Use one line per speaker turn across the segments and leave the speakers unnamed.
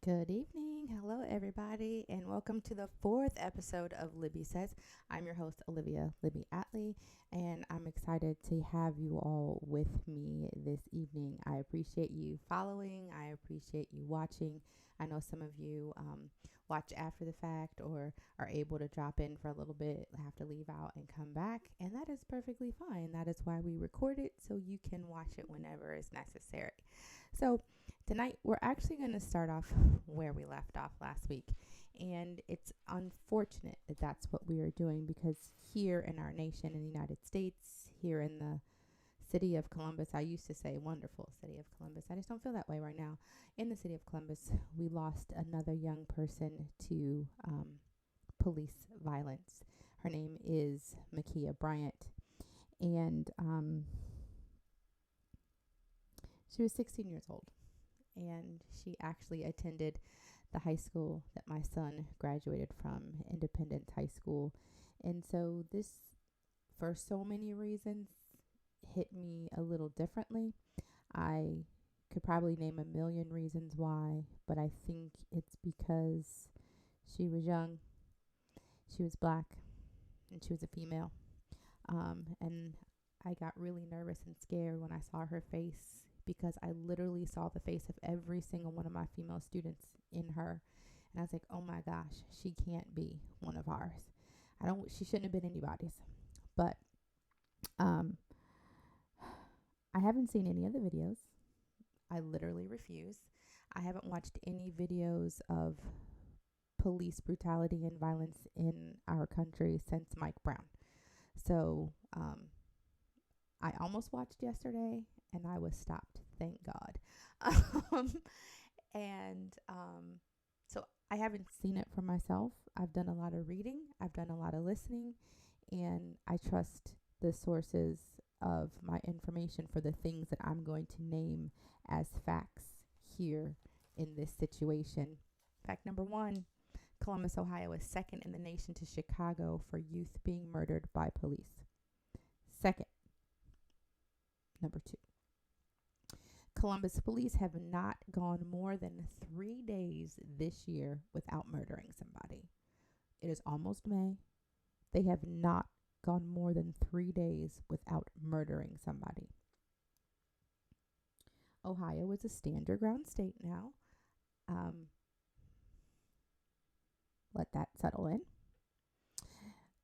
Good evening. Hello, everybody, and welcome to the fourth episode of Libby Says. I'm your host, Olivia Libby Atley, and I'm excited to have you all with me this evening. I appreciate you following, I appreciate you watching. I know some of you watch after the fact or are able to drop in for a little bit, have to leave out and come back, and that is perfectly fine. That is why we record it so you can watch it whenever is necessary. So, tonight, we're actually going to start off where we left off last week. And it's unfortunate that that's what we are doing because here in our nation, in the United States, here in the city of Columbus, I used to say wonderful city of Columbus. I just don't feel that way right now. In the city of Columbus, we lost another young person to police violence. Her name is Makia Bryant. And she was 16 years old. And she actually attended the high school that my son graduated from, Independence High School. And so this, for so many reasons, hit me a little differently. I could probably name a million reasons why, but I think it's because she was young, she was black, and she was a female. And I got really nervous and scared when I saw her face because I literally saw the face of every single one of my female students in her. And I was like, oh my gosh, she can't be one of ours. She shouldn't have been anybody's. But um, I haven't seen any of the videos. I literally refuse. I haven't watched any videos of police brutality and violence in our country since Mike Brown. So I almost watched yesterday and I was stopped. Thank God. um, and so I haven't seen it for myself. I've done a lot of reading, I've done a lot of listening, and I trust the sources of my information for the things that I'm going to name as facts here in this situation. Fact number one: Columbus, Ohio is second in the nation to Chicago for youth being murdered by police. Second, number two: Columbus police have not gone more than 3 days this year without murdering somebody. It is almost May. They have not gone more than 3 days without murdering somebody. Ohio is a stand your ground state now. Um, let that settle in.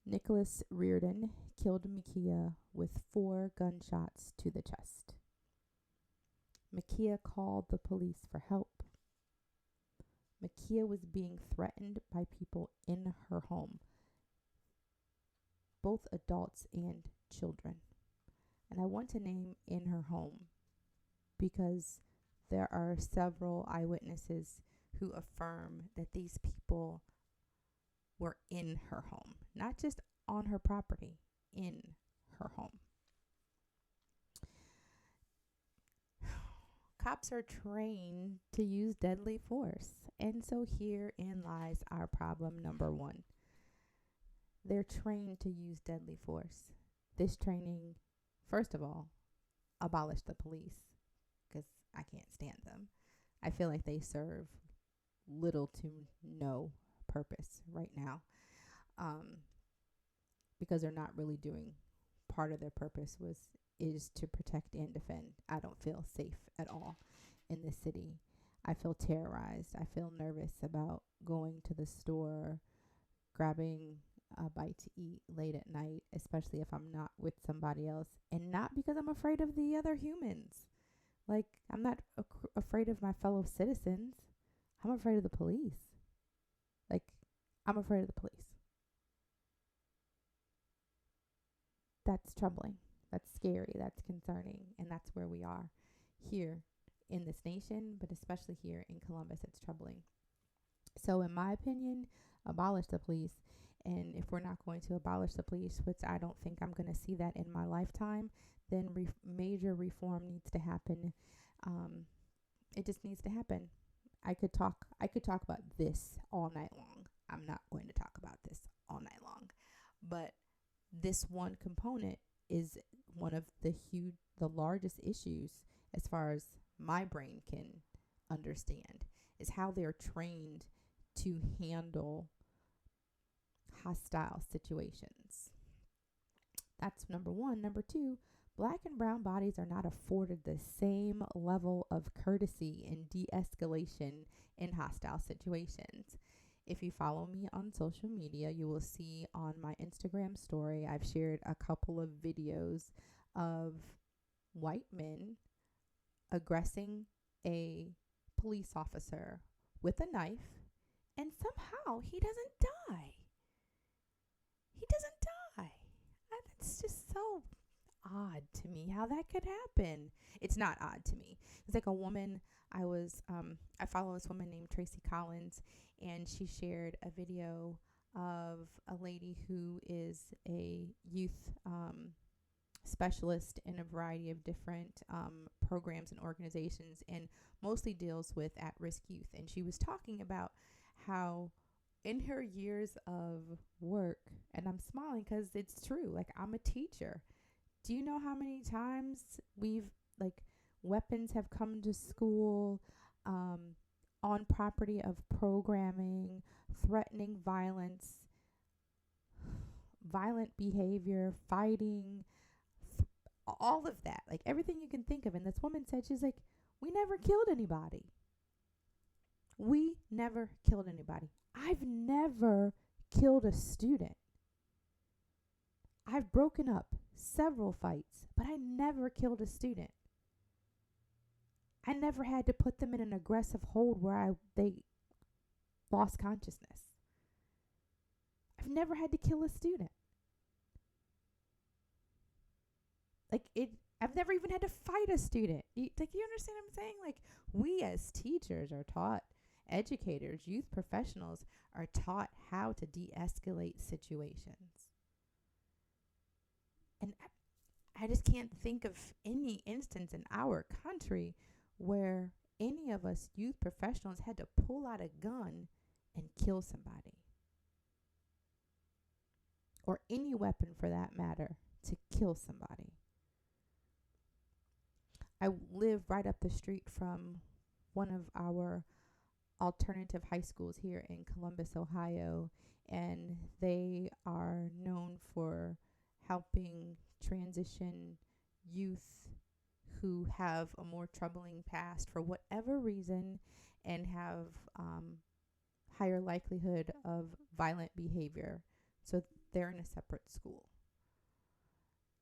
Nicholas Reardon killed Makia with 4 gunshots to the chest. Makia called the police for help. Makia was being threatened by people in her home, both adults and children. And I want to name in her home because there are several eyewitnesses who affirm that these people were in her home, not just on her property, in her home. Cops are trained to use deadly force. And so herein lies our problem number one. They're trained to use deadly force. This training, first of all, abolished the police because I can't stand them. I feel like they serve little to no purpose right now because they're not really doing part of their purpose is to protect and defend. I don't feel safe at all in this city. I feel terrorized. I feel nervous about going to the store, grabbing a bite to eat late at night, especially if I'm not with somebody else. And not because I'm afraid of the other humans. Like, I'm not afraid of my fellow citizens. I'm afraid of the police. Like, I'm afraid of the police. That's troubling. That's scary. That's concerning. And that's where we are here in this nation, but especially here in Columbus. It's troubling. So, in my opinion, abolish the police. And if we're not going to abolish the police, which I don't think I'm going to see that in my lifetime, then major reform needs to happen. It just needs to happen. I could talk about this all night long. I'm not going to talk about this all night long, but this one component is one of the largest issues as far as my brain can understand. is how they're trained to handle hostile situations. That's number one. Number two, Black and brown bodies are not afforded the same level of courtesy and de-escalation in hostile situations. If you follow me on social media, you will see on my Instagram story, I've shared a couple of videos of white men aggressing a police officer with a knife, and somehow he doesn't die. He doesn't die. That's just so odd to me how that could happen. It's not odd to me. It's like a woman I follow this woman named Tracy Collins, and she shared a video of a lady who is a youth specialist in a variety of different programs and organizations, and mostly deals with at-risk youth. And she was talking about how in her years of work, and I'm smiling because it's true, like I'm a teacher. Do you know how many times weapons have come to school, on property of programming, threatening violence, violent behavior, fighting, all of that, like everything you can think of. And this woman said, she's like, we never killed anybody. We never killed anybody. I've never killed a student. I've broken up several fights, but I never killed a student. I never had to put them in an aggressive hold where they lost consciousness. I've never had to kill a student. I've never even had to fight a student. You understand what I'm saying? Like, we as teachers are taught, educators, youth professionals are taught how to de-escalate situations. And I just can't think of any instance in our country where any of us youth professionals had to pull out a gun and kill somebody. Or any weapon for that matter, to kill somebody. I live right up the street from one of our alternative high schools here in Columbus, Ohio, and they are known for helping transition youth who have a more troubling past for whatever reason and have higher likelihood of violent behavior. So they're in a separate school.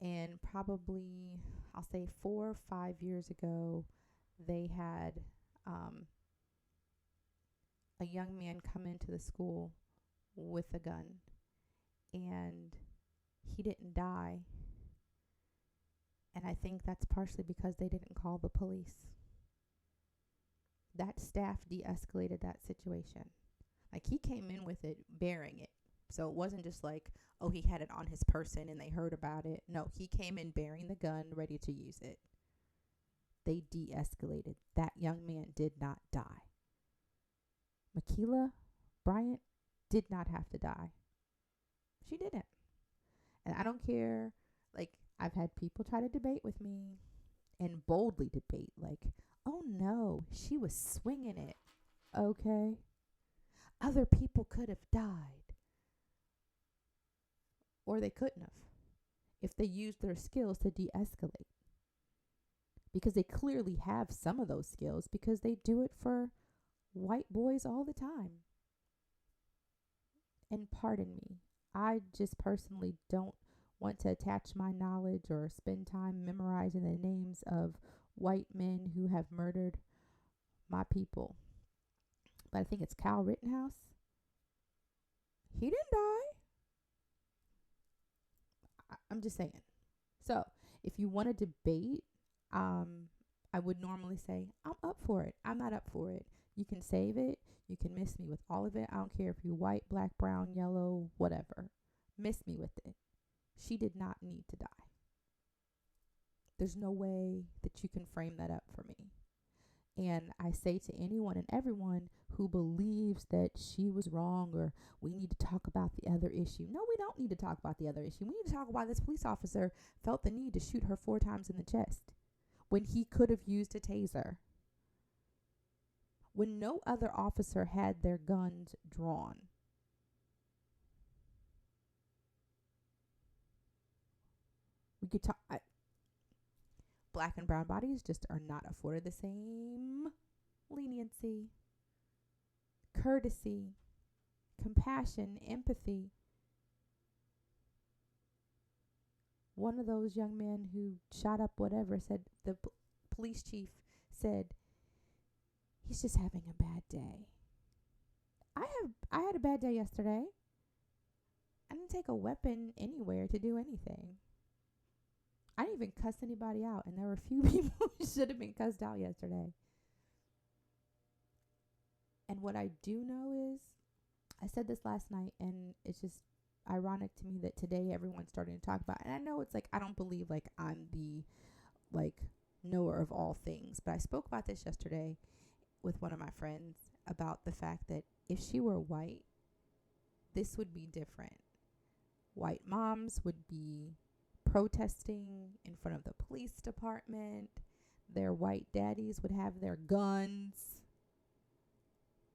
And probably, I'll say 4 or 5 years ago, they had a young man come into the school with a gun, and he didn't die. And I think that's partially because they didn't call the police. That staff de-escalated that situation. Like, he came in with it, bearing it. So it wasn't just like, oh, he had it on his person and they heard about it. No, he came in bearing the gun, ready to use it. They de-escalated. That young man did not die. Makia Bryant did not have to die. She didn't. And I don't care. Like, I've had people try to debate with me and boldly debate. Like, oh no, she was swinging it. Okay. Other people could have died. Or they couldn't have if they used their skills to de-escalate. Because they clearly have some of those skills because they do it for white boys all the time. And pardon me, I just personally don't want to attach my knowledge or spend time memorizing the names of white men who have murdered my people. But I think it's Kyle Rittenhouse. He didn't die. I'm just saying. So if you want to debate, I would normally say, I'm up for it. I'm not up for it. You can save it. You can miss me with all of it. I don't care if you're white, black, brown, yellow, whatever. Miss me with it. She did not need to die. There's no way that you can frame that up for me. And I say to anyone and everyone who believes that she was wrong or we need to talk about the other issue. No, we don't need to talk about the other issue. We need to talk about why this police officer felt the need to shoot her 4 times in the chest when he could have used a taser. when no other officer had their guns drawn. We could talk. Black and brown bodies just are not afforded the same leniency, courtesy, compassion, empathy. One of those young men who shot up whatever said, the police chief said, he's just having a bad day. I had a bad day yesterday. I didn't take a weapon anywhere to do anything. I didn't even cuss anybody out, and there were a few people who should have been cussed out yesterday. And what I do know is, I said this last night, and it's just ironic to me that today everyone's starting to talk about it. And I know it's like, I don't believe like I'm the like knower of all things, but I spoke about this yesterday with one of my friends about the fact that if she were white, this would be different. White moms would be protesting in front of the police department. Their white daddies would have their guns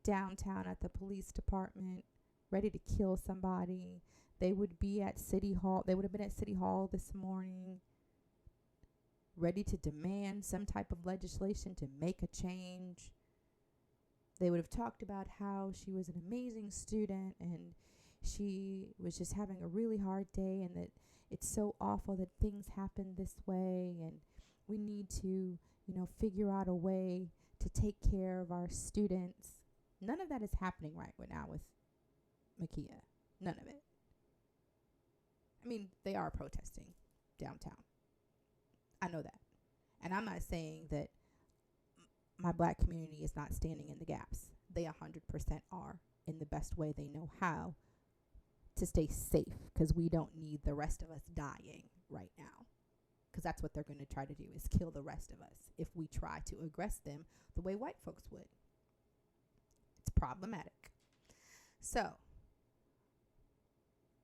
downtown at the police department, ready to kill somebody. They would be at City Hall. They would have been at City Hall this morning, ready to demand some type of legislation to make a change. They would have talked about how she was an amazing student and she was just having a really hard day, and that it's so awful that things happen this way, and we need to, figure out a way to take care of our students. None of that is happening right now with Makia. None of it. I mean, they are protesting downtown. I know that. And I'm not saying that my black community is not standing in the gaps. They 100% are, in the best way they know how, to stay safe, because we don't need the rest of us dying right now. Because that's what they're going to try to do, is kill the rest of us if we try to aggress them the way white folks would. It's problematic. So,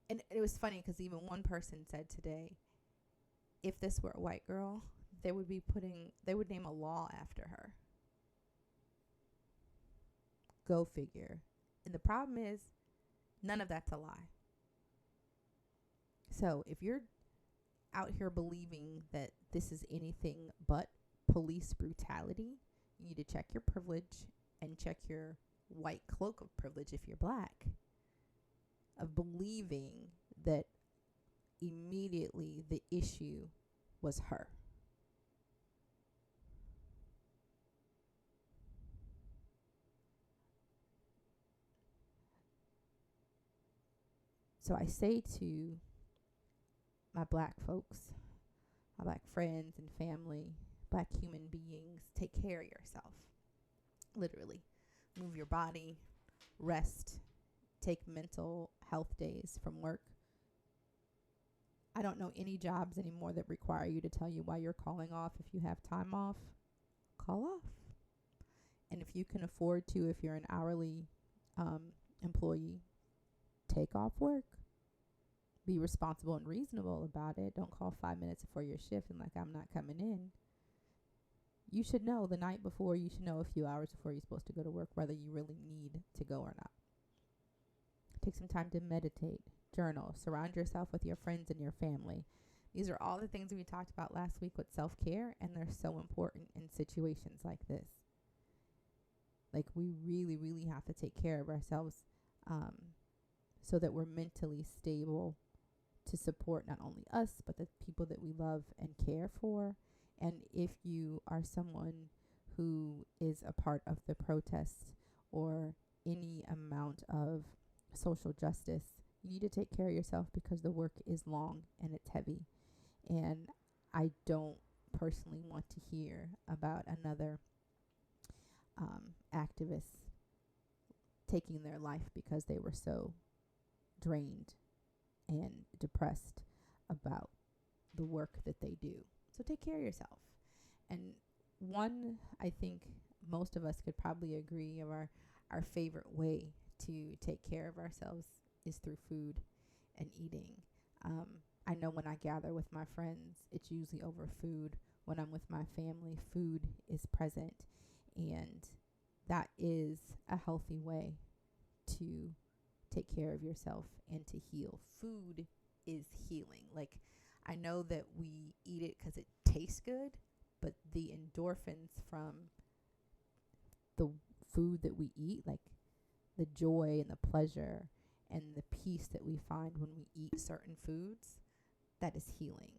and it was funny because even one person said today, if this were a white girl, they would name a law after her. Go figure. And the problem is, none of that's a lie. So if you're out here believing that this is anything but police brutality, you need to check your privilege and check your white cloak of privilege if you're black, of believing that immediately the issue was her. So I say to my black folks, my black friends and family, black human beings, take care of yourself. Literally. Move your body, rest, take mental health days from work. I don't know any jobs anymore that require you to tell you why you're calling off. If you have time off, call off. And if you can afford to, if you're an hourly employee, take off work. Be responsible and reasonable about it. Don't call 5 minutes before your shift and like, I'm not coming in. You should know the night before, you should know a few hours before you're supposed to go to work whether you really need to go or not. Take some time to meditate, journal, surround yourself with your friends and your family. These are all the things we talked about last week with self-care, and they're so important in situations like this. Like, we really, really have to take care of ourselves so that we're mentally stable to support not only us, but the people that we love and care for. And if you are someone who is a part of the protests or any amount of social justice, you need to take care of yourself, because the work is long and it's heavy. And I don't personally want to hear about another activist taking their life because they were so drained and depressed about the work that they do. So take care of yourself. And one, I think most of us could probably agree, of our favorite way to take care of ourselves is through food and eating. I know when I gather with my friends, it's usually over food. When I'm with my family, food is present. And that is a healthy way to take care of yourself and to heal. Food is healing. Like, I know that we eat it because it tastes good, but the endorphins from the food that we eat, like the joy and the pleasure and the peace that we find when we eat certain foods, that is healing.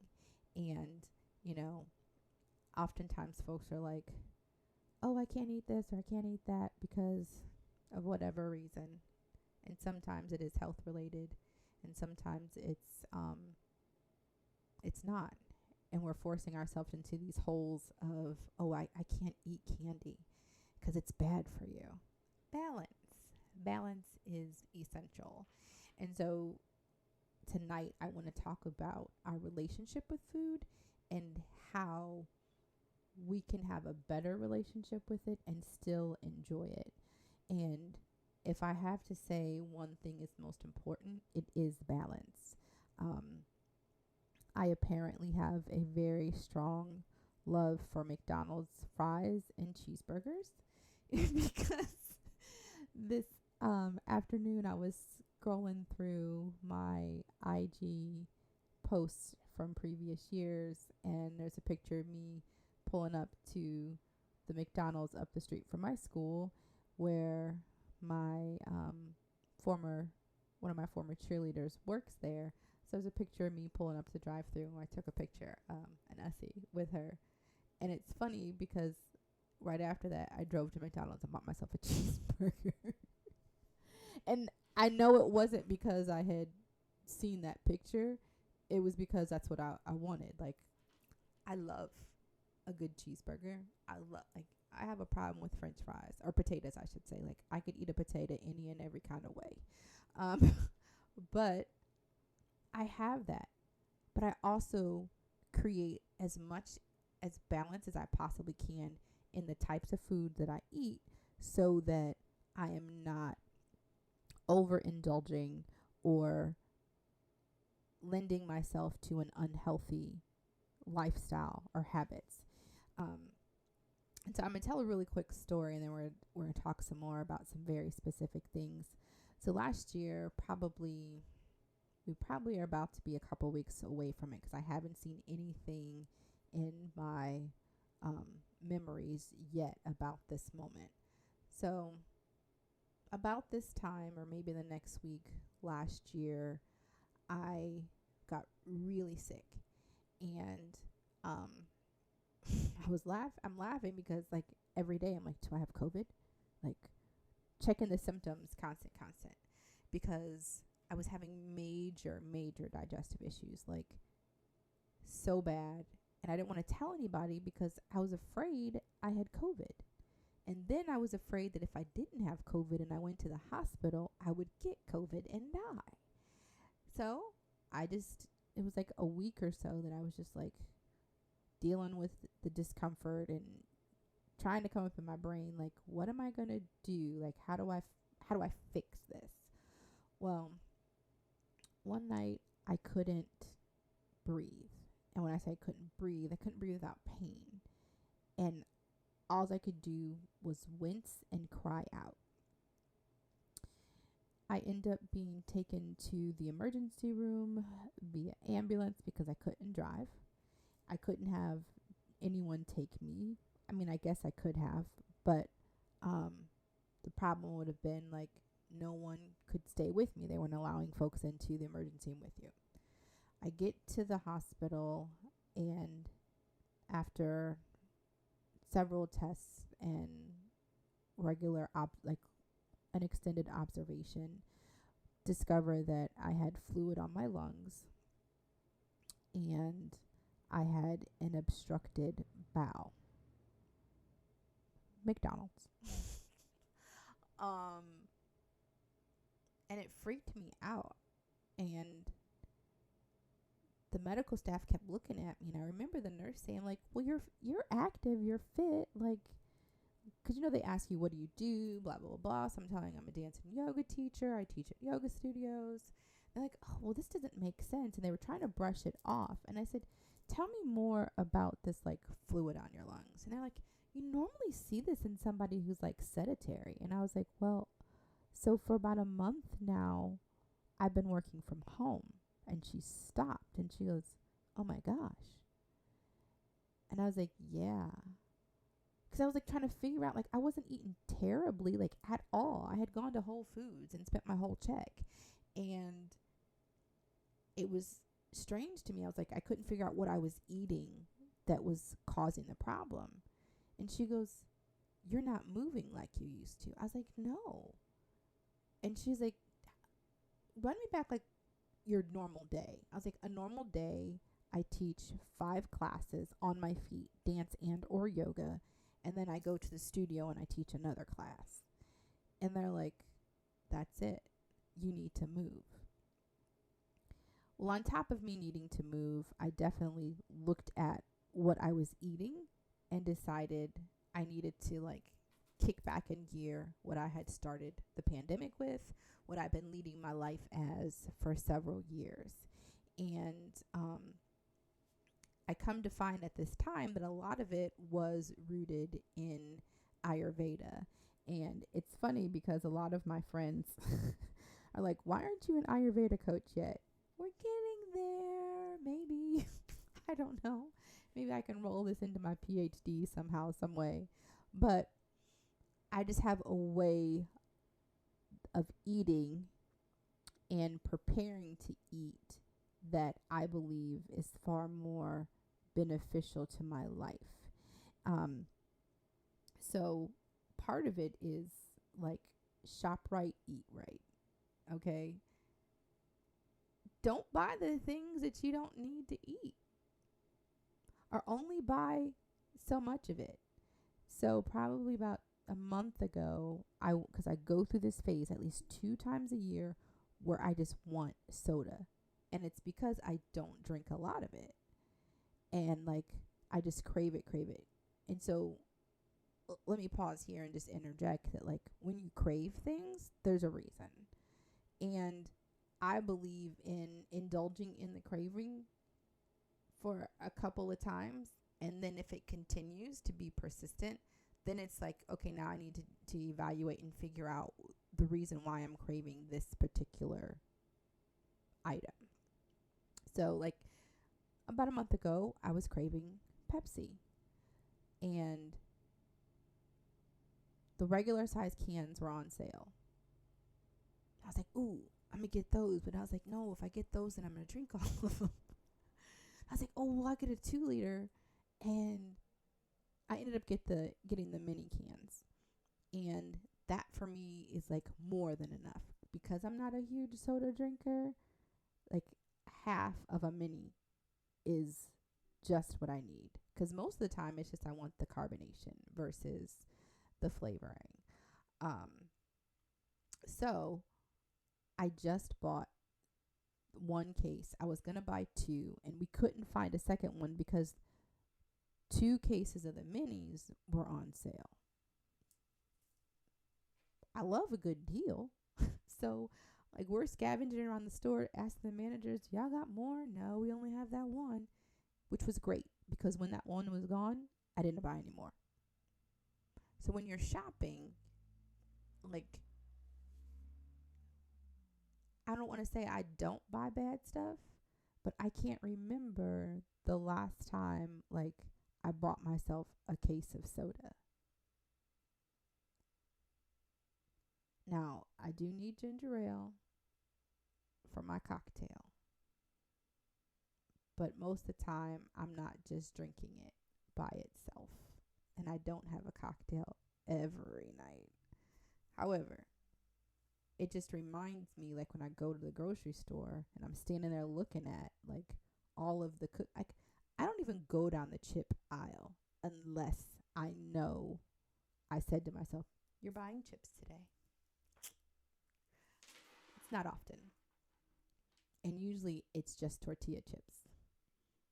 And, you know, oftentimes folks are like, oh, I can't eat this or I can't eat that because of whatever reason. And sometimes it is health related, and sometimes it's not. And we're forcing ourselves into these holes of, oh, I can't eat candy because it's bad for you. Balance is essential. And so tonight I want to talk about our relationship with food and how we can have a better relationship with it and still enjoy it. And if I have to say one thing is most important, it is balance. I apparently have a very strong love for McDonald's fries and cheeseburgers because this afternoon I was scrolling through my IG posts from previous years, and there's a picture of me pulling up to the McDonald's up the street from my school where my one of my former cheerleaders works there. So there's a picture of me pulling up to the drive-thru, and I took a picture, an essay with her. And it's funny because right after that, I drove to McDonald's and bought myself a cheeseburger. And I know it wasn't because I had seen that picture. It was because that's what I wanted. Like, I love a good cheeseburger. I have a problem with French fries, or potatoes, I should say. Like, I could eat a potato any and every kind of way. But I have that. But I also create as much as balance as I possibly can in the types of food that I eat so that I am not overindulging or lending myself to an unhealthy lifestyle or habits. And so I'm going to tell a really quick story, and then we're going to talk some more about some very specific things. So last year, we probably are about to be a couple weeks away from it because I haven't seen anything in my memories yet about this moment. So about this time, or maybe the next week last year, I got really sick, and I'm laughing because, like, every day I'm like, do I have COVID? Like, checking the symptoms constant, because I was having major digestive issues, like, so bad. And I didn't want to tell anybody because I was afraid I had COVID. And then I was afraid that if I didn't have COVID and I went to the hospital, I would get COVID and die. So it was like a week or so that I was just like dealing with the discomfort and trying to come up in my brain, like, what am I going to do? Like, how do I fix this? Well, one night I couldn't breathe. And when I say I couldn't breathe without pain. And all I could do was wince and cry out. I ended up being taken to the emergency room via ambulance because I couldn't drive. I couldn't have anyone take me. I mean, I guess I could have, but the problem would have been, like, no one could stay with me. They weren't allowing folks into the emergency room with you. I get to the hospital, and after several tests and regular an extended observation, discover that I had fluid on my lungs and I had an obstructed bowel. McDonald's. And it freaked me out. And the medical staff kept looking at me, and I remember the nurse saying, like, well, you're active, you're fit, like, because, you know, they ask you, what do you do, blah, blah, blah. So I'm telling them I'm a dance and yoga teacher. I teach at yoga studios. They're like, oh, well, this doesn't make sense. And they were trying to brush it off. And I said, tell me more about this, like, fluid on your lungs. And they're like, you normally see this in somebody who's like sedentary. And I was like, well, so for about a month now, I've been working from home. And she stopped and she goes, oh my gosh. And I was like, yeah. Because I was like trying to figure out, like, I wasn't eating terribly, like, at all. I had gone to Whole Foods and spent my whole check. And it was strange to me. I was like, I couldn't figure out what I was eating that was causing the problem. And she goes, you're not moving like you used to. I was like, no. And she's like, run me back like your normal day. I was like, a normal day, I teach 5 classes on my feet, dance and or yoga. And then I go to the studio and I teach another class. And they're like, that's it. You need to move. Well, on top of me needing to move, I definitely looked at what I was eating and decided I needed to like kick back in gear what I had started the pandemic with, what I've been leading my life as for several years. And I come to find at this time that a lot of it was rooted in Ayurveda. And it's funny because a lot of my friends are like, why aren't you an Ayurveda coach yet? We're getting there, maybe. I don't know. Maybe I can roll this into my PhD somehow, some way. But I just have a way of eating and preparing to eat that I believe is far more beneficial to my life. So part of it is like shop right, eat right. Okay? Don't buy the things that you don't need to eat, or only buy so much of it. So probably about a month ago, because I go through this phase at least 2 times a year where I just want soda. And it's because I don't drink a lot of it. And like, I just crave it. And so let me pause here and just interject that like, when you crave things, there's a reason. And I believe in indulging in the craving for a couple of times. And then if it continues to be persistent, then it's like, okay, now I need to evaluate and figure out the reason why I'm craving this particular item. So like about a month ago, I was craving Pepsi. And the regular size cans were on sale. I was like, ooh, I'm going to get those. But I was like, no, if I get those, then I'm going to drink all of them. I was like, oh, well, I get a 2 liter. And I ended up getting the mini cans. And that for me is like more than enough. Because I'm not a huge soda drinker, like half of a mini is just what I need. Because most of the time it's just I want the carbonation versus the flavoring. So I just bought 1 case. I was going to buy 2, and we couldn't find a second one because 2 cases of the minis were on sale. I love a good deal. So, like, we're scavenging around the store, asking the managers, y'all got more? No, we only have that 1, which was great because when that 1 was gone, I didn't buy any more. So when you're shopping, like, I don't want to say I don't buy bad stuff, but I can't remember the last time, like, I bought myself a case of soda. Now, I do need ginger ale for my cocktail. But most of the time, I'm not just drinking it by itself. And I don't have a cocktail every night. However, it just reminds me, like, when I go to the grocery store and I'm standing there looking at, like, all of the I don't even go down the chip aisle unless I know I said to myself, you're buying chips today. It's not often. And usually it's just tortilla chips.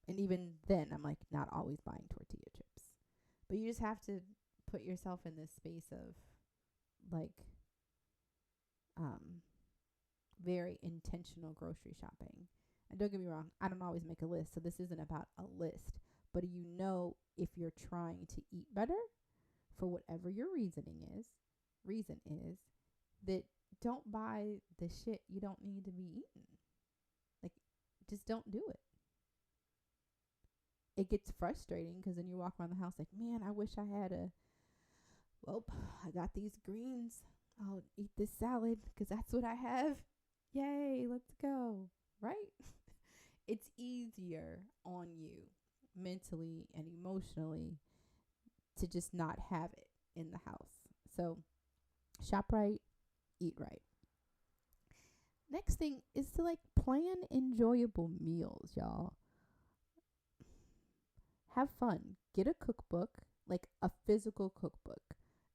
And even then, I'm like not always buying tortilla chips. But you just have to put yourself in this space of like very intentional grocery shopping. And don't get me wrong, I don't always make a list. So this isn't about a list. But you know, if you're trying to eat better, for whatever your reason is that don't buy the shit you don't need to be eating. Like, just don't do it. It gets frustrating because then you walk around the house like, man, I wish I had I got these greens. I'll eat this salad because that's what I have. Yay, let's go. Right? It's easier on you mentally and emotionally to just not have it in the house. So shop right, eat right. Next thing is to plan enjoyable meals, y'all. Have fun. Get a cookbook, like a physical cookbook,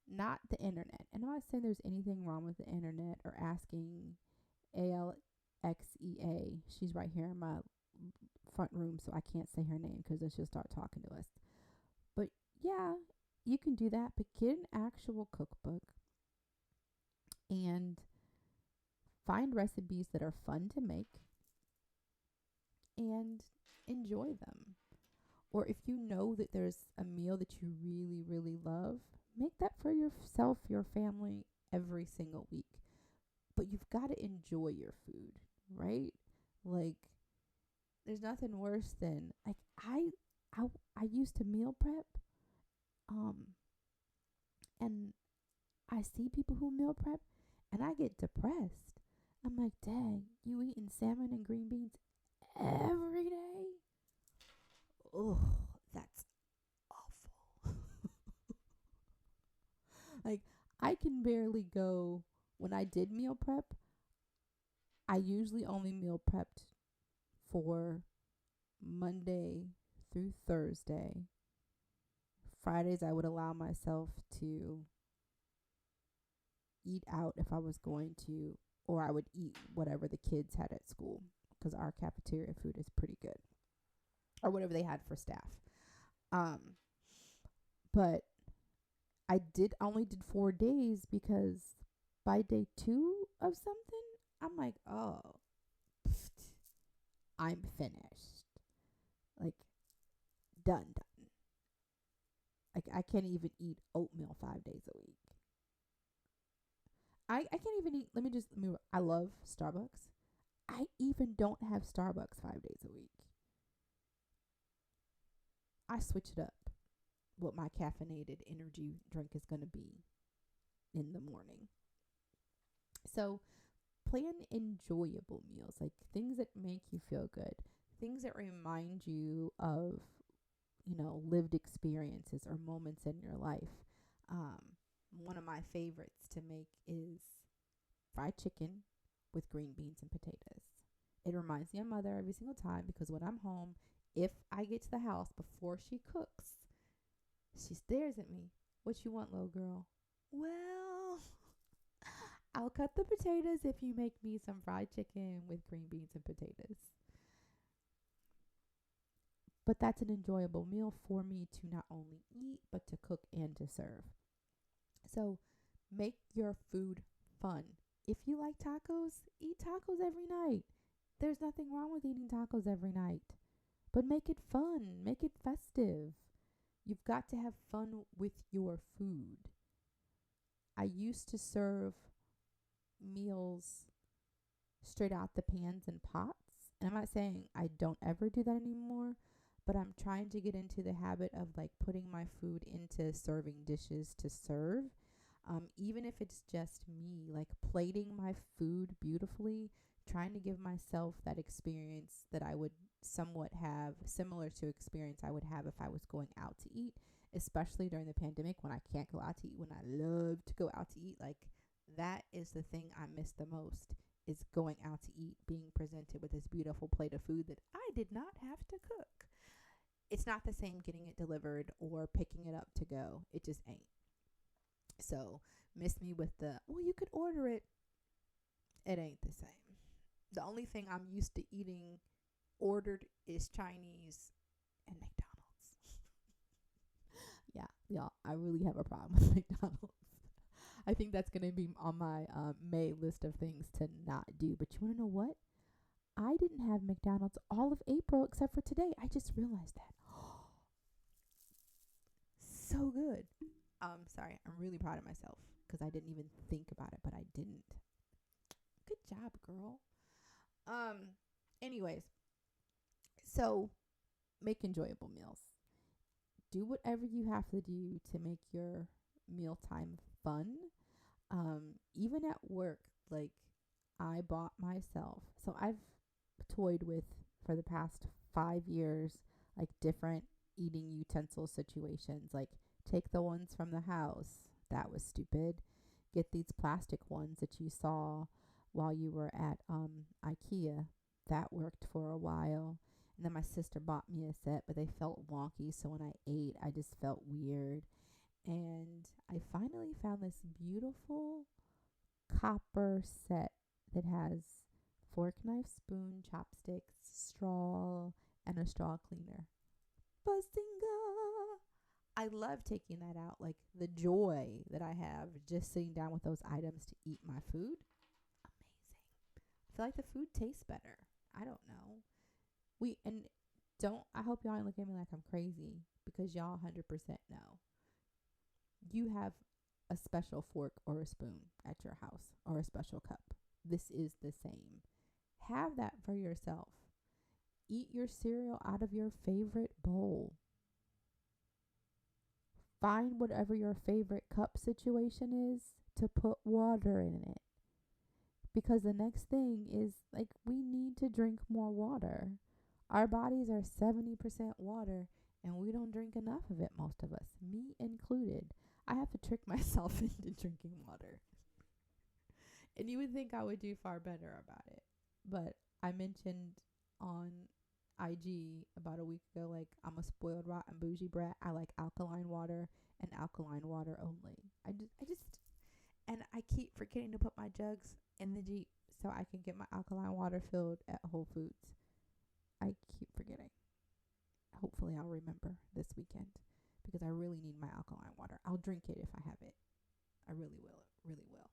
not the internet. And I'm not saying there's anything wrong with the internet or asking Alexea. She's right here in my front room, so I can't say her name because then she'll start talking to us. But yeah, you can do that, but get an actual cookbook and find recipes that are fun to make and enjoy them. Or if you know that there's a meal that you really, really love, make that for yourself, your family, every single week. But you've got to enjoy your food, right? Like, there's nothing worse than I used to meal prep, and I see people who meal prep, and I get depressed. I'm like, dang, you eating salmon and green beans every day? Oh, that's awful. Like, I can barely go. When I did meal prep, I usually only meal prepped for Monday through Thursday. Fridays, I would allow myself to eat out if I was going to, or I would eat whatever the kids had at school because our cafeteria food is pretty good, or whatever they had for staff. But I only did 4 days because by day 2 of something, I'm like, oh, I'm finished. Like, done. Like, I can't even eat oatmeal 5 days a week. I can't even eat, I love Starbucks. I even don't have Starbucks 5 days a week. I switch it up what my caffeinated energy drink is going to be in the morning. So plan enjoyable meals, like things that make you feel good, things that remind you of, lived experiences or moments in your life. One of my favorites to make is fried chicken with green beans and potatoes. It reminds me of Mother every single time because when I'm home, if I get to the house before she cooks, she stares at me. What you want, little girl? Well, I'll cut the potatoes if you make me some fried chicken with green beans and potatoes. But that's an enjoyable meal for me to not only eat, but to cook and to serve. So make your food fun. If you like tacos, eat tacos every night. There's nothing wrong with eating tacos every night. But make it fun. Make it festive. You've got to have fun with your food. I used to serve meals straight out the pans and pots. And I'm not saying I don't ever do that anymore, but I'm trying to get into the habit of putting my food into serving dishes to serve. Even if it's just me, plating my food beautifully, trying to give myself that experience that I would somewhat have, similar to experience I would have if I was going out to eat, especially during the pandemic when I can't go out to eat, when I love to go out to eat. That is the thing I miss the most, is going out to eat, being presented with this beautiful plate of food that I did not have to cook. It's not the same getting it delivered or picking it up to go. It just ain't. So miss me with you could order it. It ain't the same. The only thing I'm used to eating ordered is Chinese and McDonald's. Yeah, y'all, I really have a problem with McDonald's. I think that's going to be on my May list of things to not do. But you want to know what? I didn't have McDonald's all of April except for today. I just realized that. So good. Sorry, I'm really proud of myself because I didn't even think about it, but I didn't. Good job, girl. Um, anyways, so make enjoyable meals. Do whatever you have to do to make your mealtime fun. Even at work, like I bought myself. So I've toyed with for the past 5 years, like different eating utensil situations. Like take the ones from the house. That was stupid. Get these plastic ones that you saw while you were at IKEA. That worked for a while. And then my sister bought me a set, but they felt wonky. So when I ate, I just felt weird. And I finally found this beautiful copper set that has fork, knife, spoon, chopsticks, straw, and a straw cleaner. Bazinga! I love taking that out. Like the joy that I have just sitting down with those items to eat my food. Amazing. I feel like the food tastes better. I don't know. I hope y'all ain't look at me like I'm crazy because y'all 100% know. You have a special fork or a spoon at your house or a special cup. This is the same. Have that for yourself. Eat your cereal out of your favorite bowl. Find whatever your favorite cup situation is to put water in it. Because the next thing is like we need to drink more water. Our bodies are 70% water and we don't drink enough of it, most of us, me included. I have to trick myself into drinking water. And you would think I would do far better about it. But I mentioned on IG about a week ago, like I'm a spoiled, rotten, bougie brat. I like alkaline water and alkaline water only. And I keep forgetting to put my jugs in the Jeep so I can get my alkaline water filled at Whole Foods. I keep forgetting. Hopefully I'll remember this weekend because I really need my alkaline water. I'll drink it if I have it. I really will. Really will.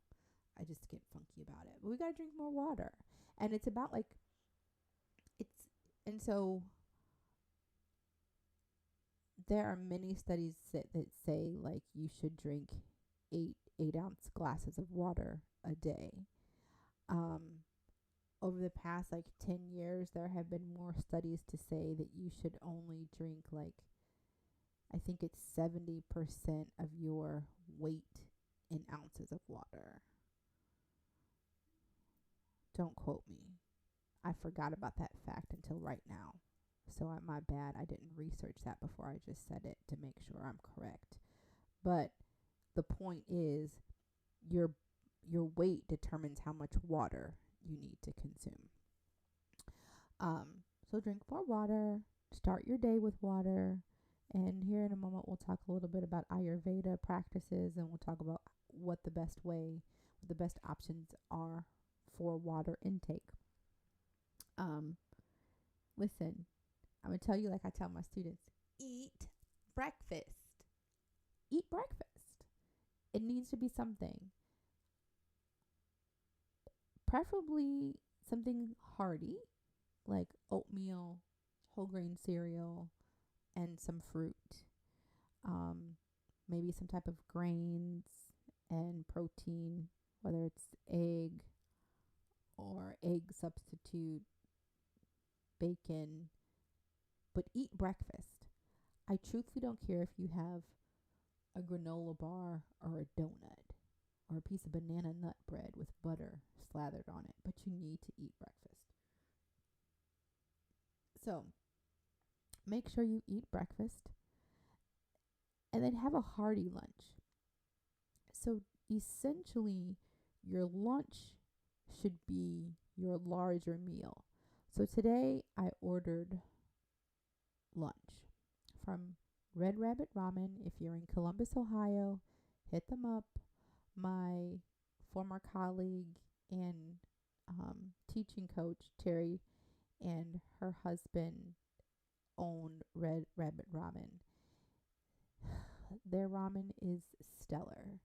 I just get funky about it. But we got to drink more water. And it's about like, and so there are many studies that say like you should drink 8 ounce glasses of water a day. Over the past like 10 years, there have been more studies to say that you should only drink like, I think it's 70% of your weight in ounces of water. Don't quote me. I forgot about that fact until right now. So my bad. I didn't research that before I just said it to make sure I'm correct. But the point is your weight determines how much water you need to consume. So drink more water. Start your day with water. And here in a moment, we'll talk a little bit about Ayurveda practices, and we'll talk about what the best options are for water intake. Listen, I'm going to tell you like I tell my students, eat breakfast. Eat breakfast. It needs to be something. Preferably something hearty, like oatmeal, whole grain cereal, and some fruit. Maybe some type of grains and protein, whether it's egg or egg substitute, bacon, but eat breakfast. I truthfully don't care if you have a granola bar or a donut or a piece of banana nut bread with butter slathered on it, but you need to eat breakfast. So make sure you eat breakfast and then have a hearty lunch. So essentially, your lunch should be your larger meal. So today I ordered lunch from Red Rabbit Ramen. If you're in Columbus, Ohio, hit them up. My former colleague and teaching coach, Terry, and her husband own Red Rabbit Ramen. Their ramen is stellar.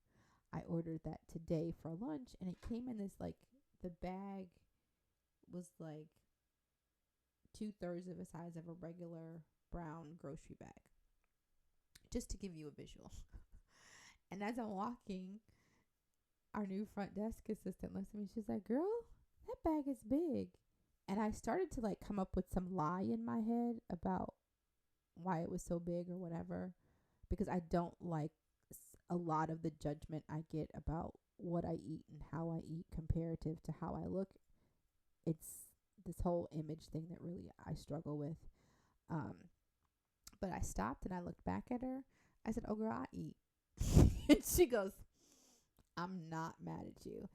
I ordered that today for lunch, and it came in this like, the bag was like 2/3 of the size of a regular brown grocery bag. Just to give you a visual. And as I'm walking, our new front desk assistant looks at me. She's like, girl, that bag is big. And I started to like come up with some lie in my head about why it was so big or whatever, because I don't like a lot of the judgment I get about what I eat and how I eat comparative to how I look. It's this whole image thing that really I struggle with. But I stopped and I looked back at her. I said, oh girl, I eat. And she goes, I'm not mad at you.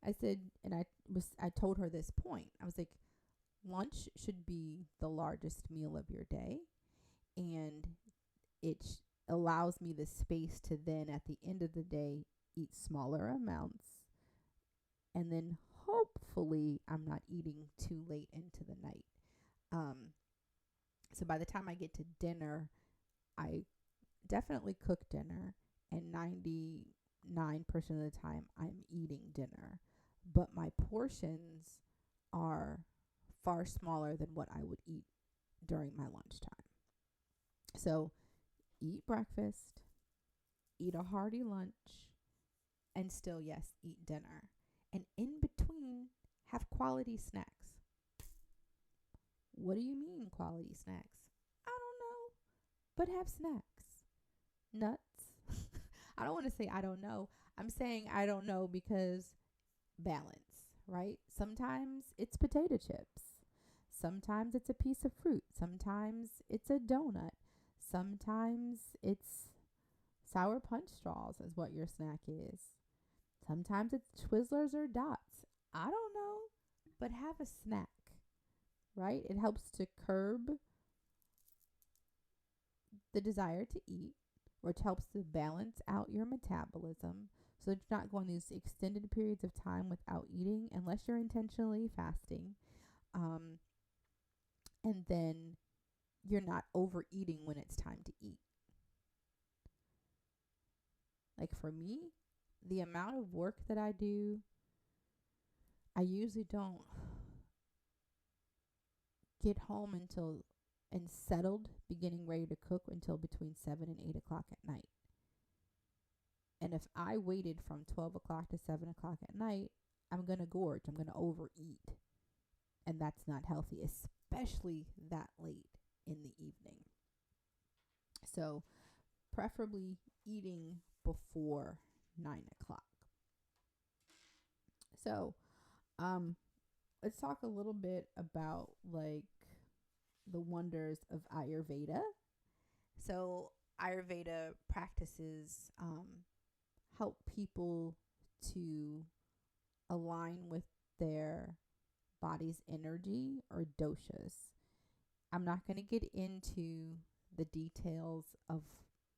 I said, and I told her this point. I was like, lunch should be the largest meal of your day, and it allows me the space to then at the end of the day eat smaller amounts, and then hopefully I'm not eating too late into the night. So by the time I get to dinner, I definitely cook dinner, and 99% of the time I'm eating dinner, but my portions are far smaller than what I would eat during my lunchtime. So eat breakfast, eat a hearty lunch, and still, yes, eat dinner. And in between, have quality snacks. What do you mean quality snacks? I don't know, but have snacks. Nuts. I don't want to say I don't know. I'm saying I don't know because balance, right? Sometimes it's potato chips. Sometimes it's a piece of fruit. Sometimes it's a donut. Sometimes it's sour punch straws is what your snack is. Sometimes it's Twizzlers or Dots. I don't know, but have a snack, right? It helps to curb the desire to eat, or it helps to balance out your metabolism so that you're not going these extended periods of time without eating unless you're intentionally fasting. And then you're not overeating when it's time to eat. Like for me, the amount of work that I do, I usually don't get home until and settled, beginning ready to cook until between 7 and 8 o'clock at night. And if I waited from 12 o'clock to 7 o'clock at night, I'm going to gorge. I'm going to overeat. And that's not healthy, especially that late in the evening. So preferably eating before 9 o'clock. So let's talk a little bit about like the wonders of Ayurveda. So Ayurveda practices help people to align with their body's energy or doshas. I'm not going to get into the details of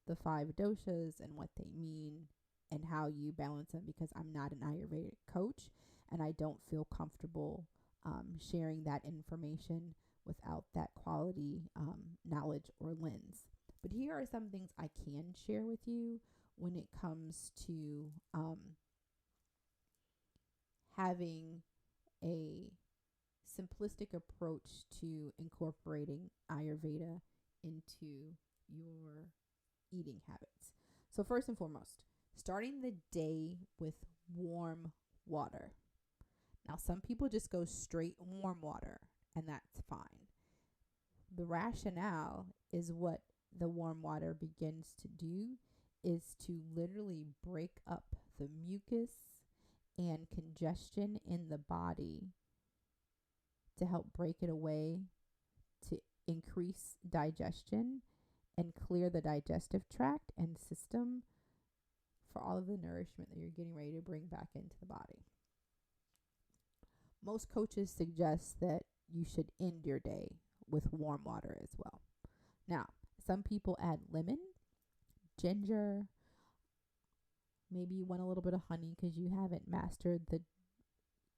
the 5 doshas and what they mean and how you balance them, because I'm not an Ayurvedic coach and I don't feel comfortable sharing that information without that quality knowledge or lens. But here are some things I can share with you when it comes to having a simplistic approach to incorporating Ayurveda into your eating habits. So first and foremost, starting the day with warm water. Now, some people just go straight warm water, and that's fine. The rationale is what the warm water begins to do is to literally break up the mucus and congestion in the body, to help break it away, to increase digestion and clear the digestive tract and system for all of the nourishment that you're getting ready to bring back into the body. Most coaches suggest that you should end your day with warm water as well. Now, some people add lemon, ginger, maybe you want a little bit of honey because you haven't mastered the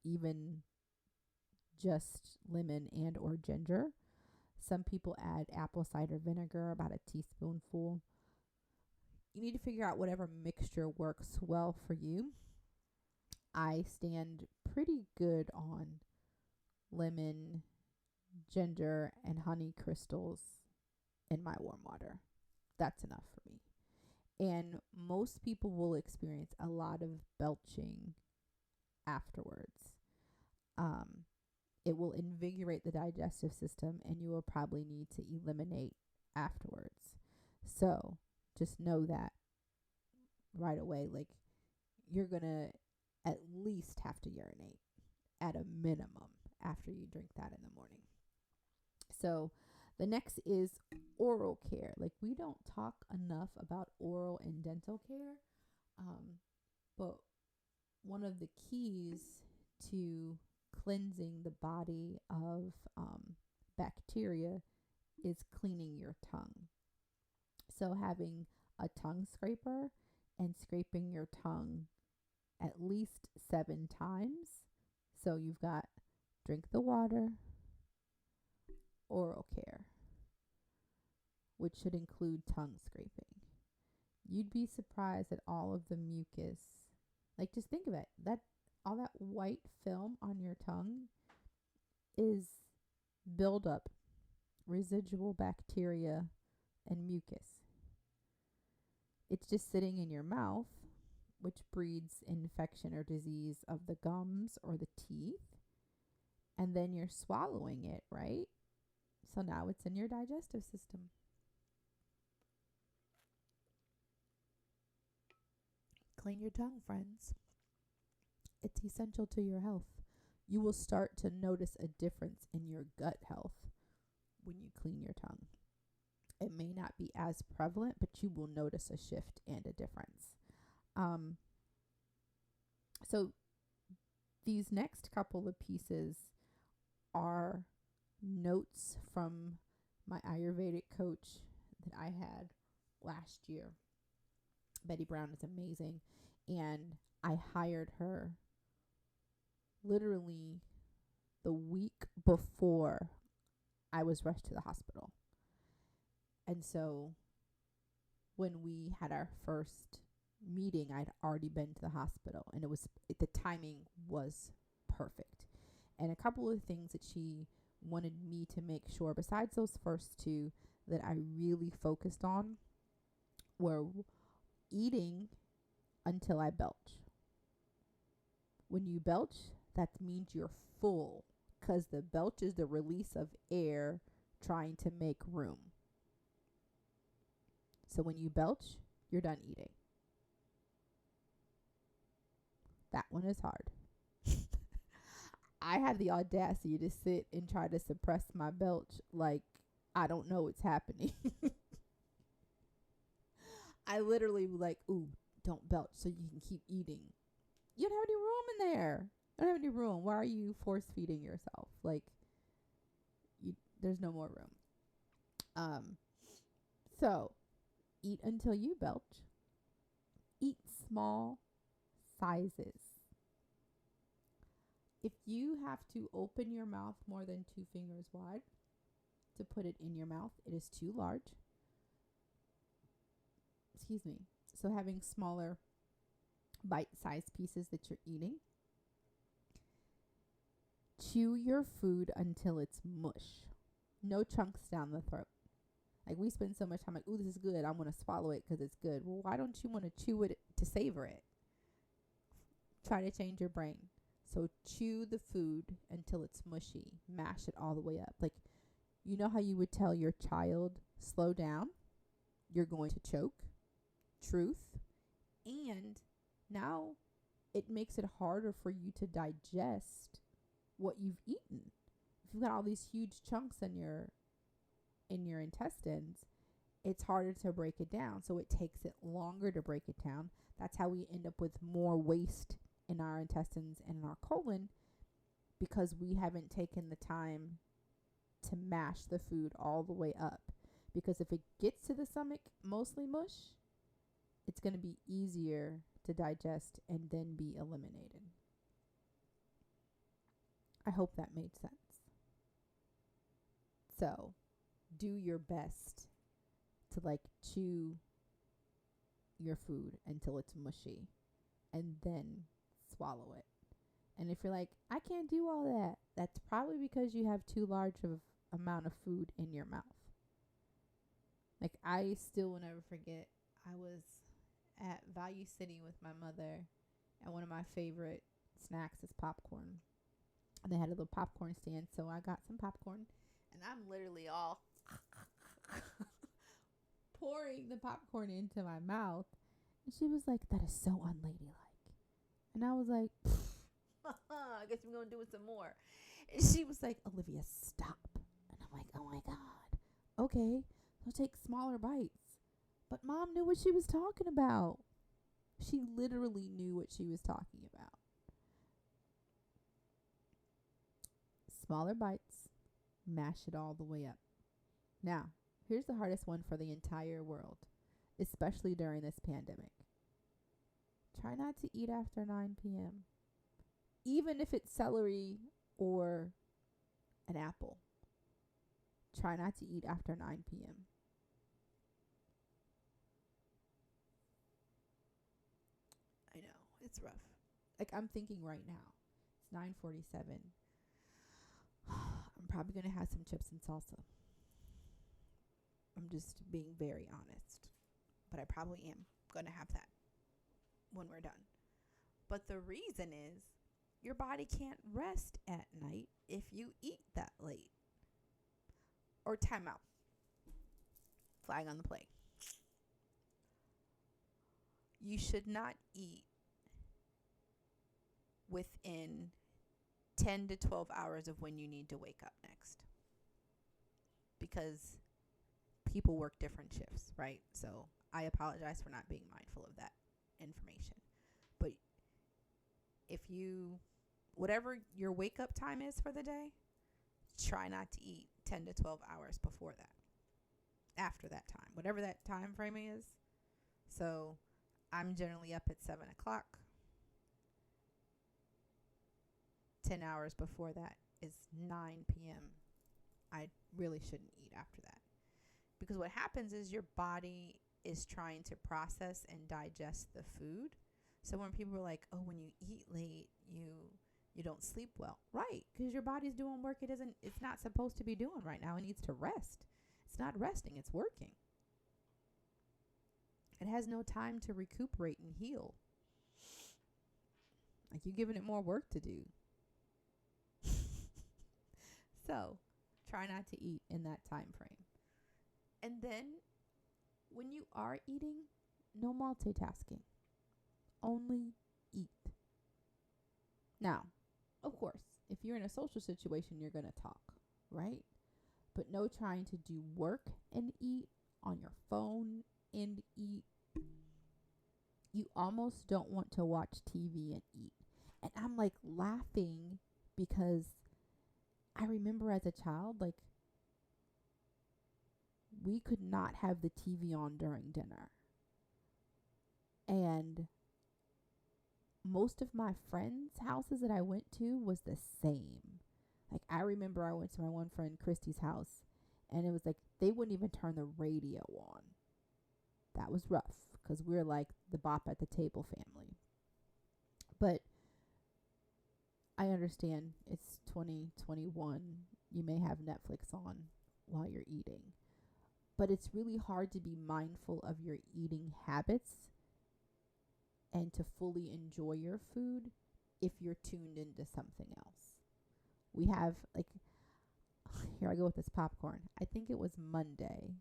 even just lemon and or ginger. Some people add apple cider vinegar, about a teaspoonful. You need to figure out whatever mixture works well for you. I stand pretty good on lemon, ginger, and honey crystals in my warm water. That's enough for me. And most people will experience a lot of belching afterwards. Um, it will invigorate the digestive system, and you will probably need to eliminate afterwards. So just know that right away. Like, you're going to at least have to urinate at a minimum after you drink that in the morning. So the next is oral care. Like, we don't talk enough about oral and dental care, but one of the keys to cleansing the body of bacteria is cleaning your tongue. So having a tongue scraper and scraping your tongue at least 7 times. So you've got drink the water, oral care, which should include tongue scraping. You'd be surprised at all of the mucus. Like, just think of it. That all that white film on your tongue is buildup, residual bacteria, and mucus. It's just sitting in your mouth, which breeds infection or disease of the gums or the teeth. And then you're swallowing it, right? So now it's in your digestive system. Clean your tongue, friends. It's essential to your health. You will start to notice a difference in your gut health when you clean your tongue. It may not be as prevalent, but you will notice a shift and a difference. So these next couple of pieces are notes from my Ayurvedic coach that I had last year. Betty Brown is amazing. And I hired her literally the week before I was rushed to the hospital. And so when we had our first meeting, I'd already been to the hospital, and the timing was perfect. And a couple of things that she wanted me to make sure, besides those first two, that I really focused on were eating until I belch. When you belch, that means you're full, because the belch is the release of air trying to make room. So when you belch, you're done eating. That one is hard. I had the audacity to sit and try to suppress my belch like I don't know what's happening. I literally was like, ooh, don't belch so you can keep eating. You don't have any room in there. You don't have any room. Why are you force feeding yourself? Like, there's no more room. So eat until you belch. Eat small sizes. If you have to open your mouth more than 2 fingers wide to put it in your mouth, it is too large. Excuse me. So having smaller bite-sized pieces that you're eating. Chew your food until it's mush. No chunks down the throat. Like, we spend so much time like, ooh, this is good. I want to swallow it because it's good. Well, why don't you want to chew it to savor it? Try to change your brain. So chew the food until it's mushy. Mash it all the way up. Like, you know how you would tell your child, slow down? You're going to choke. Truth. And now it makes it harder for you to digest what you've eaten. If you've got all these huge chunks in your intestines, it's harder to break it down. So it takes it longer to break it down. That's how we end up with more waste in our intestines and in our colon, because we haven't taken the time to mash the food all the way up. Because if it gets to the stomach mostly mush, it's going to be easier to digest and then be eliminated. I hope that made sense. So do your best to chew your food until it's mushy and then swallow it. And if you're like, I can't do all that, that's probably because you have too large of amount of food in your mouth. Like, I still will never forget, I was at Value City with my mother, and one of my favorite snacks is popcorn. And they had a little popcorn stand, so I got some popcorn, and I'm literally all pouring the popcorn into my mouth. And she was like, "That is so unladylike." And I was like, I guess we're going to do it some more. And she was like, "Olivia, stop." And I'm like, "Oh my God. Okay, so take smaller bites." But Mom knew what she was talking about. She literally knew what she was talking about. Smaller bites, mash it all the way up. Now, here's the hardest one for the entire world, especially during this pandemic. Try not to eat after 9 p.m. Even if it's celery or an apple. Try not to eat after 9 p.m. I know, it's rough. Like, I'm thinking right now, it's 9:47. I'm probably going to have some chips and salsa. I'm just being very honest. But I probably am going to have that when we're done. But the reason is your body can't rest at night if you eat that late. Or time out. Flag on the play. You should not eat within 10 to 12 hours of when you need to wake up next. Because people work different shifts, right? So I apologize for not being mindful of that information. But if you, whatever your wake up time is for the day, try not to eat 10 to 12 hours before that. After that time, whatever that time frame is. So I'm generally up at 7 o'clock. 10 hours before that is 9 p.m. I really shouldn't eat after that. Because what happens is your body is trying to process and digest the food. So when people are like, "Oh, when you eat late, you don't sleep well." Right, because your body's doing work it's not supposed to be doing right now. It needs to rest. It's not resting, it's working. It has no time to recuperate and heal. Like, you're giving it more work to do. So, try not to eat in that time frame. And then, when you are eating, no multitasking. Only eat. Now, of course, if you're in a social situation, you're going to talk, right? But no trying to do work and eat on your phone and eat. You almost don't want to watch TV and eat. And I'm like laughing because I remember as a child, like, we could not have the TV on during dinner. And most of my friends' houses that I went to was the same. Like, I remember I went to my one friend Christy's house, and it was like they wouldn't even turn the radio on. That was rough because we're like the bop at the table family. But I understand it's 2021. You may have Netflix on while you're eating. But it's really hard to be mindful of your eating habits and to fully enjoy your food if you're tuned into something else. We have, like, here I go with this popcorn. I think it was Monday.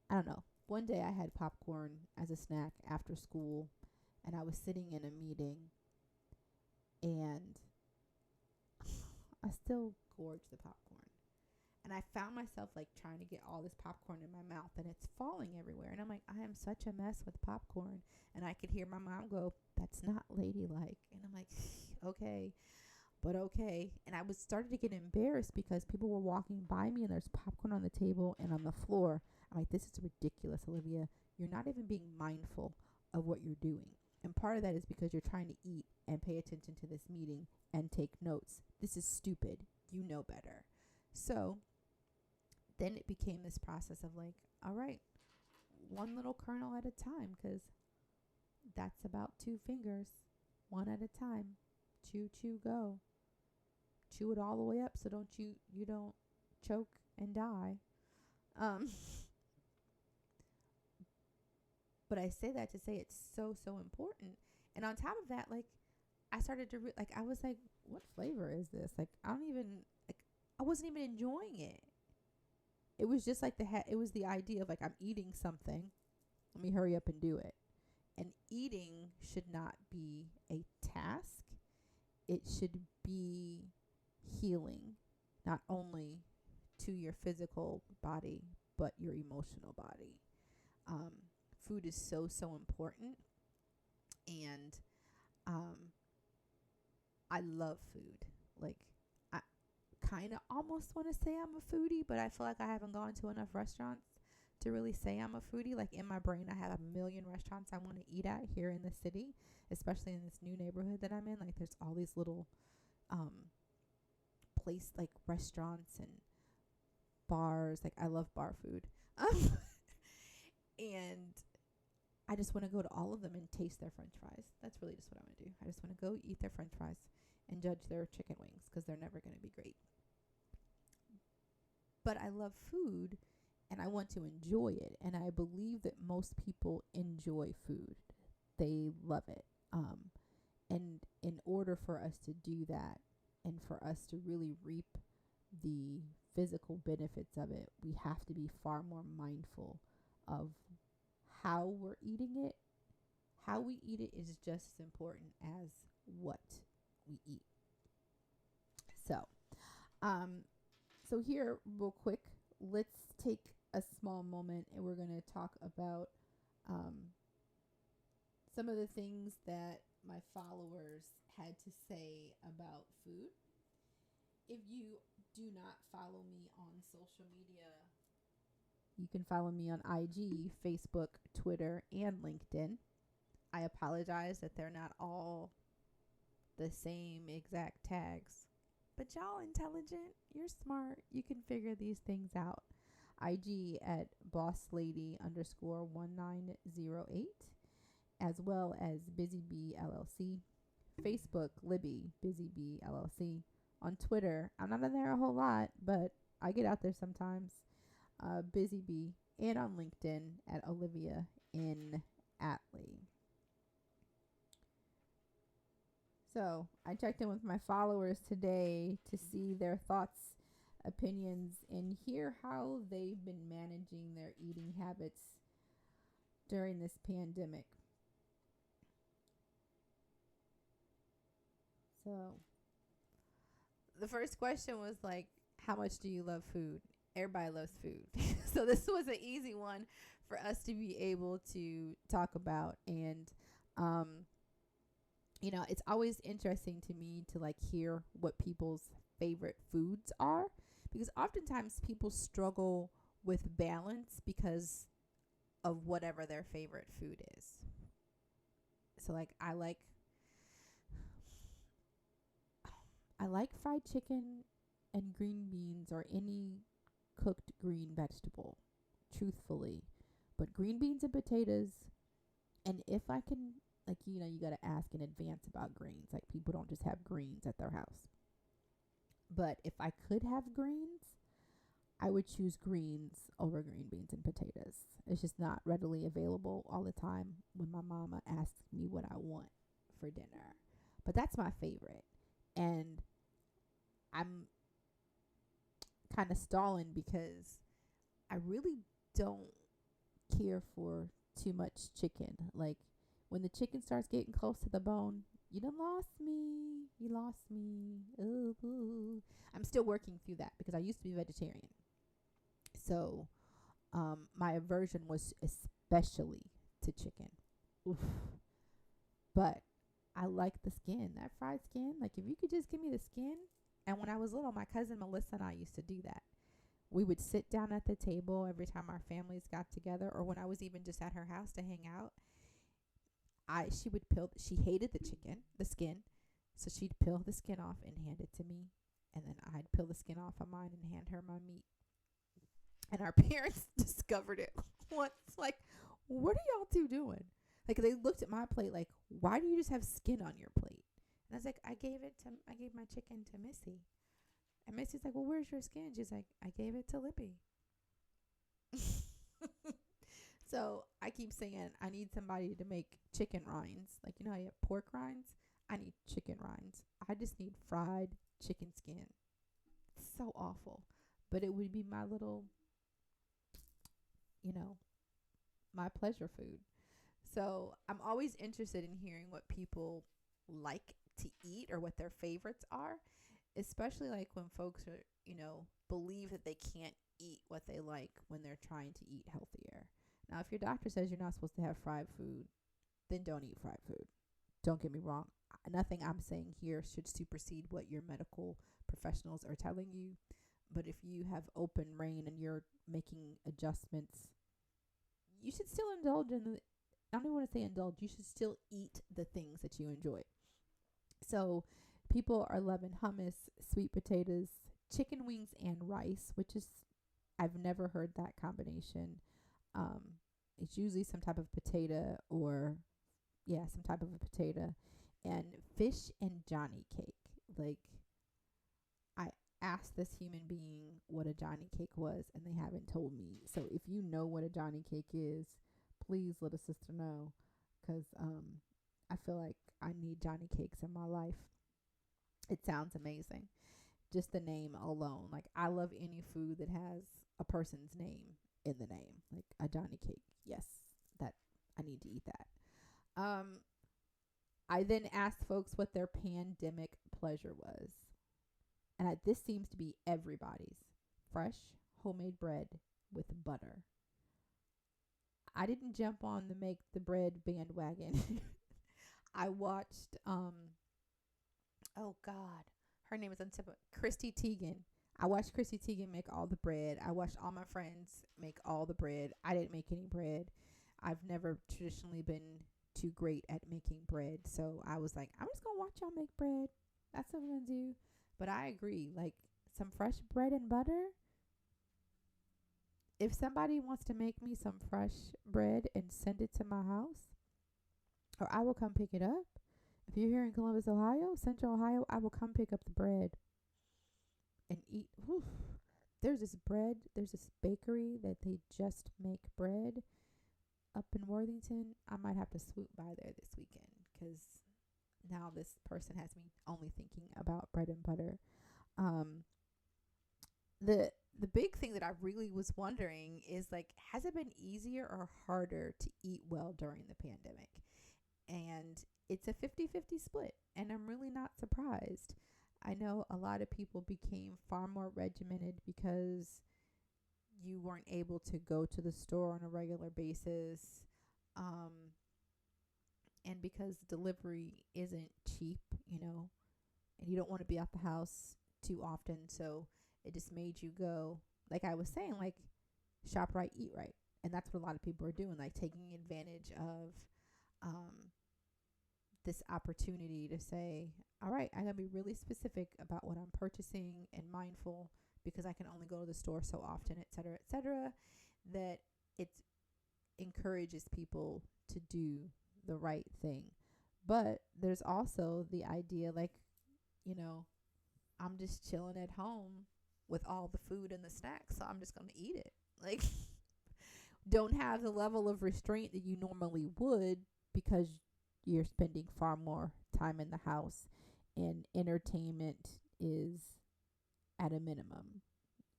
I don't know. One day I had popcorn as a snack after school, and I was sitting in a meeting, and I still gorged the popcorn. And I found myself, like, trying to get all this popcorn in my mouth, and it's falling everywhere. And I'm like, I am such a mess with popcorn. And I could hear my mom go, "That's not ladylike." And I'm like, okay, but okay. And I was started to get embarrassed because people were walking by me, and there's popcorn on the table and on the floor. I'm like, this is ridiculous, Olivia. You're not even being mindful of what you're doing. And part of that is because you're trying to eat and pay attention to this meeting and take notes. This is stupid. You know better. So then it became this process of like, all right, one little kernel at a time, because that's about 2 fingers, one at a time. Chew, chew, go. Chew it all the way up so you don't choke and die. But I say that to say it's so, so important. And on top of that, like, I started to, I was like, what flavor is this? Like, I don't even, like, I wasn't even enjoying it. It was just like it was the idea of, like, I'm eating something. Let me hurry up and do it. And eating should not be a task. It should be healing, not only to your physical body, but your emotional body. Food is so, so important. And I love food. Like, I kind of almost want to say I'm a foodie, but I feel like I haven't gone to enough restaurants to really say I'm a foodie. Like, in my brain, I have a million restaurants I want to eat at here in the city, especially in this new neighborhood that I'm in. Like, there's all these little like restaurants and bars. Like, I love bar food. And I just want to go to all of them and taste their french fries. That's really just what I want to do. I just want to go eat their french fries and judge their chicken wings, because they're never going to be great. But I love food, and I want to enjoy it. And I believe that most people enjoy food. They love it. And in order for us to do that, and for us to really reap the physical benefits of it, we have to be far more mindful of how we're eating it. How we eat it is just as important as what we eat. So here, real quick, let's take a small moment, and we're going to talk about some of the things that my followers had to say about food. If you do not follow me on social media, you can follow me on IG, Facebook, Twitter, and LinkedIn. I apologize that they're not all the same exact tags. But y'all intelligent, you're smart, you can figure these things out. IG at bosslady_1908, as well as Busy Bee LLC. Facebook, Libby, Busy Bee LLC. On Twitter, I'm not in there a whole lot, but I get out there sometimes. Busy Bee, and on LinkedIn at Olivia N. Atlee. So I checked in with my followers today to see their thoughts, opinions, and hear how they've been managing their eating habits during this pandemic. So the first question was like, how much do you love food? Everybody loves food. So this was an easy one for us to be able to talk about. And, it's always interesting to me to like hear what people's favorite foods are, because oftentimes people struggle with balance because of whatever their favorite food is. So like, I like fried chicken and green beans, or any cooked green vegetable, truthfully. But green beans and potatoes, and if I can, like, you got to ask in advance about greens. Like, people don't just have greens at their house. But if I could have greens, I would choose greens over green beans and potatoes. It's just not readily available all the time when my mama asks me what I want for dinner. But that's my favorite. And I'm kind of stalling because I really don't care for too much chicken. Like, when the chicken starts getting close to the bone, you done lost me. You lost me. Ooh. I'm still working through that because I used to be vegetarian. So my aversion was especially to chicken. Oof. But I like the skin, that fried skin. Like, if you could just give me the skin. And when I was little, my cousin Melissa and I used to do that. We would sit down at the table every time our families got together, or when I was even just at her house to hang out. She hated the skin, so she'd peel the skin off and hand it to me, and then I'd peel the skin off of mine and hand her my meat. And our parents discovered it once, like, what are y'all two doing? Like, they looked at my plate like, why do you just have skin on your plate? And I was like, I gave my chicken to Missy. And Missy's like, well, where's your skin? She's like, I gave it to Libby. So I keep saying I need somebody to make chicken rinds. Like, you know how you have pork rinds? I need chicken rinds. I just need fried chicken skin. It's so awful. But it would be my little, you know, my pleasure food. So I'm always interested in hearing what people like to eat or what their favorites are, especially like when folks are, believe that they can't eat what they like when they're trying to eat healthier. Now, if your doctor says you're not supposed to have fried food, then don't eat fried food. Don't get me wrong. Nothing I'm saying here should supersede what your medical professionals are telling you. But if you have open reign and you're making adjustments, you should still indulge in the, I don't even want to say indulge, you should still eat the things that you enjoy. So people are loving hummus, sweet potatoes, chicken wings, and rice, which is, I've never heard that combination. It's usually some type of potato some type of a potato, and fish and Johnny cake. Like, I asked this human being what a Johnny cake was, and they haven't told me. So if you know what a Johnny cake is, please let a sister know, because I feel like I need Johnny cakes in my life. It sounds amazing. Just the name alone. Like, I love any food that has a person's name in the name. Like a Johnny cake. Yes, that I need to eat that. I then asked folks what their pandemic pleasure was. And this seems to be everybody's. Fresh, homemade bread with butter. I didn't jump on the make the bread bandwagon. I watched, oh God, her name is Untitled, Christy Teigen. I watched Christy Teigen make all the bread. I watched all my friends make all the bread. I didn't make any bread. I've never traditionally been too great at making bread. So I was like, I'm just going to watch y'all make bread. That's what I'm going to do. But I agree. Like, some fresh bread and butter. If somebody wants to make me some fresh bread and send it to my house, or I will come pick it up. If you're here in Columbus, Ohio, Central Ohio, I will come pick up the bread and eat. Whew. There's this bakery that they just make bread up in Worthington. I might have to swoop by there this weekend, because now this person has me only thinking about bread and butter. The big thing that I really was wondering is, like, has it been easier or harder to eat well during the pandemic? And it's a 50-50 split, and I'm really not surprised. I know a lot of people became far more regimented because you weren't able to go to the store on a regular basis, and because delivery isn't cheap, and you don't want to be out the house too often, so it just made you go, like I was saying, like, shop right, eat right. And that's what a lot of people are doing, like taking advantage of this opportunity to say, all right, I'm going to be really specific about what I'm purchasing and mindful, because I can only go to the store so often, et cetera, that it encourages people to do the right thing. But there's also the idea, like, I'm just chilling at home with all the food and the snacks, so I'm just going to eat it. Like, don't have the level of restraint that you normally would, because you're spending far more time in the house and entertainment is at a minimum,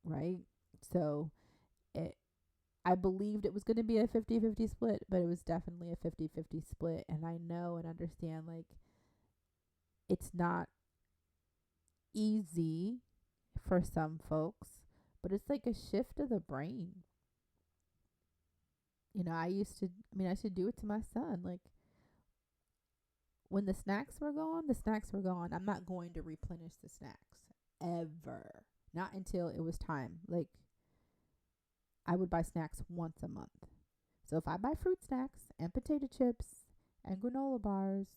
right? So I believed it was going to be a 50-50 split, but it was definitely a 50-50 split. And I know and understand, like, it's not easy for some folks, but it's like a shift of the brain. I used to do it to my son. Like, when the snacks were gone, the snacks were gone. I'm not going to replenish the snacks ever. Not until it was time. Like, I would buy snacks once a month. So if I buy fruit snacks and potato chips and granola bars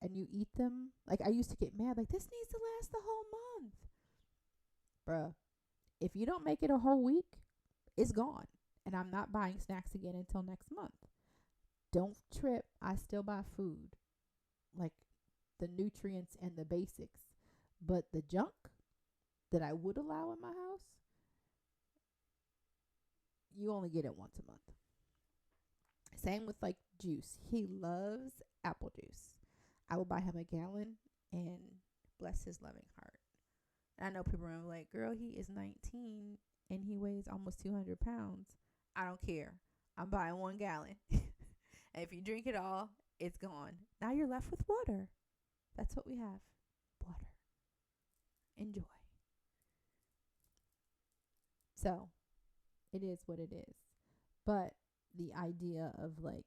and you eat them, like, I used to get mad, like, this needs to last the whole month. Bruh, if you don't make it a whole week, it's gone. And I'm not buying snacks again until next month. Don't trip. I still buy food, like the nutrients and the basics. But the junk that I would allow in my house, you only get it once a month. Same with like juice. He loves apple juice. I will buy him a gallon and bless his loving heart. And I know people are like, girl, he is 19 and he weighs almost 200 pounds. I don't care. I'm buying 1 gallon. And if you drink it all, it's gone. Now you're left with water. That's what we have. Water. Enjoy. So, it is what it is. But the idea of like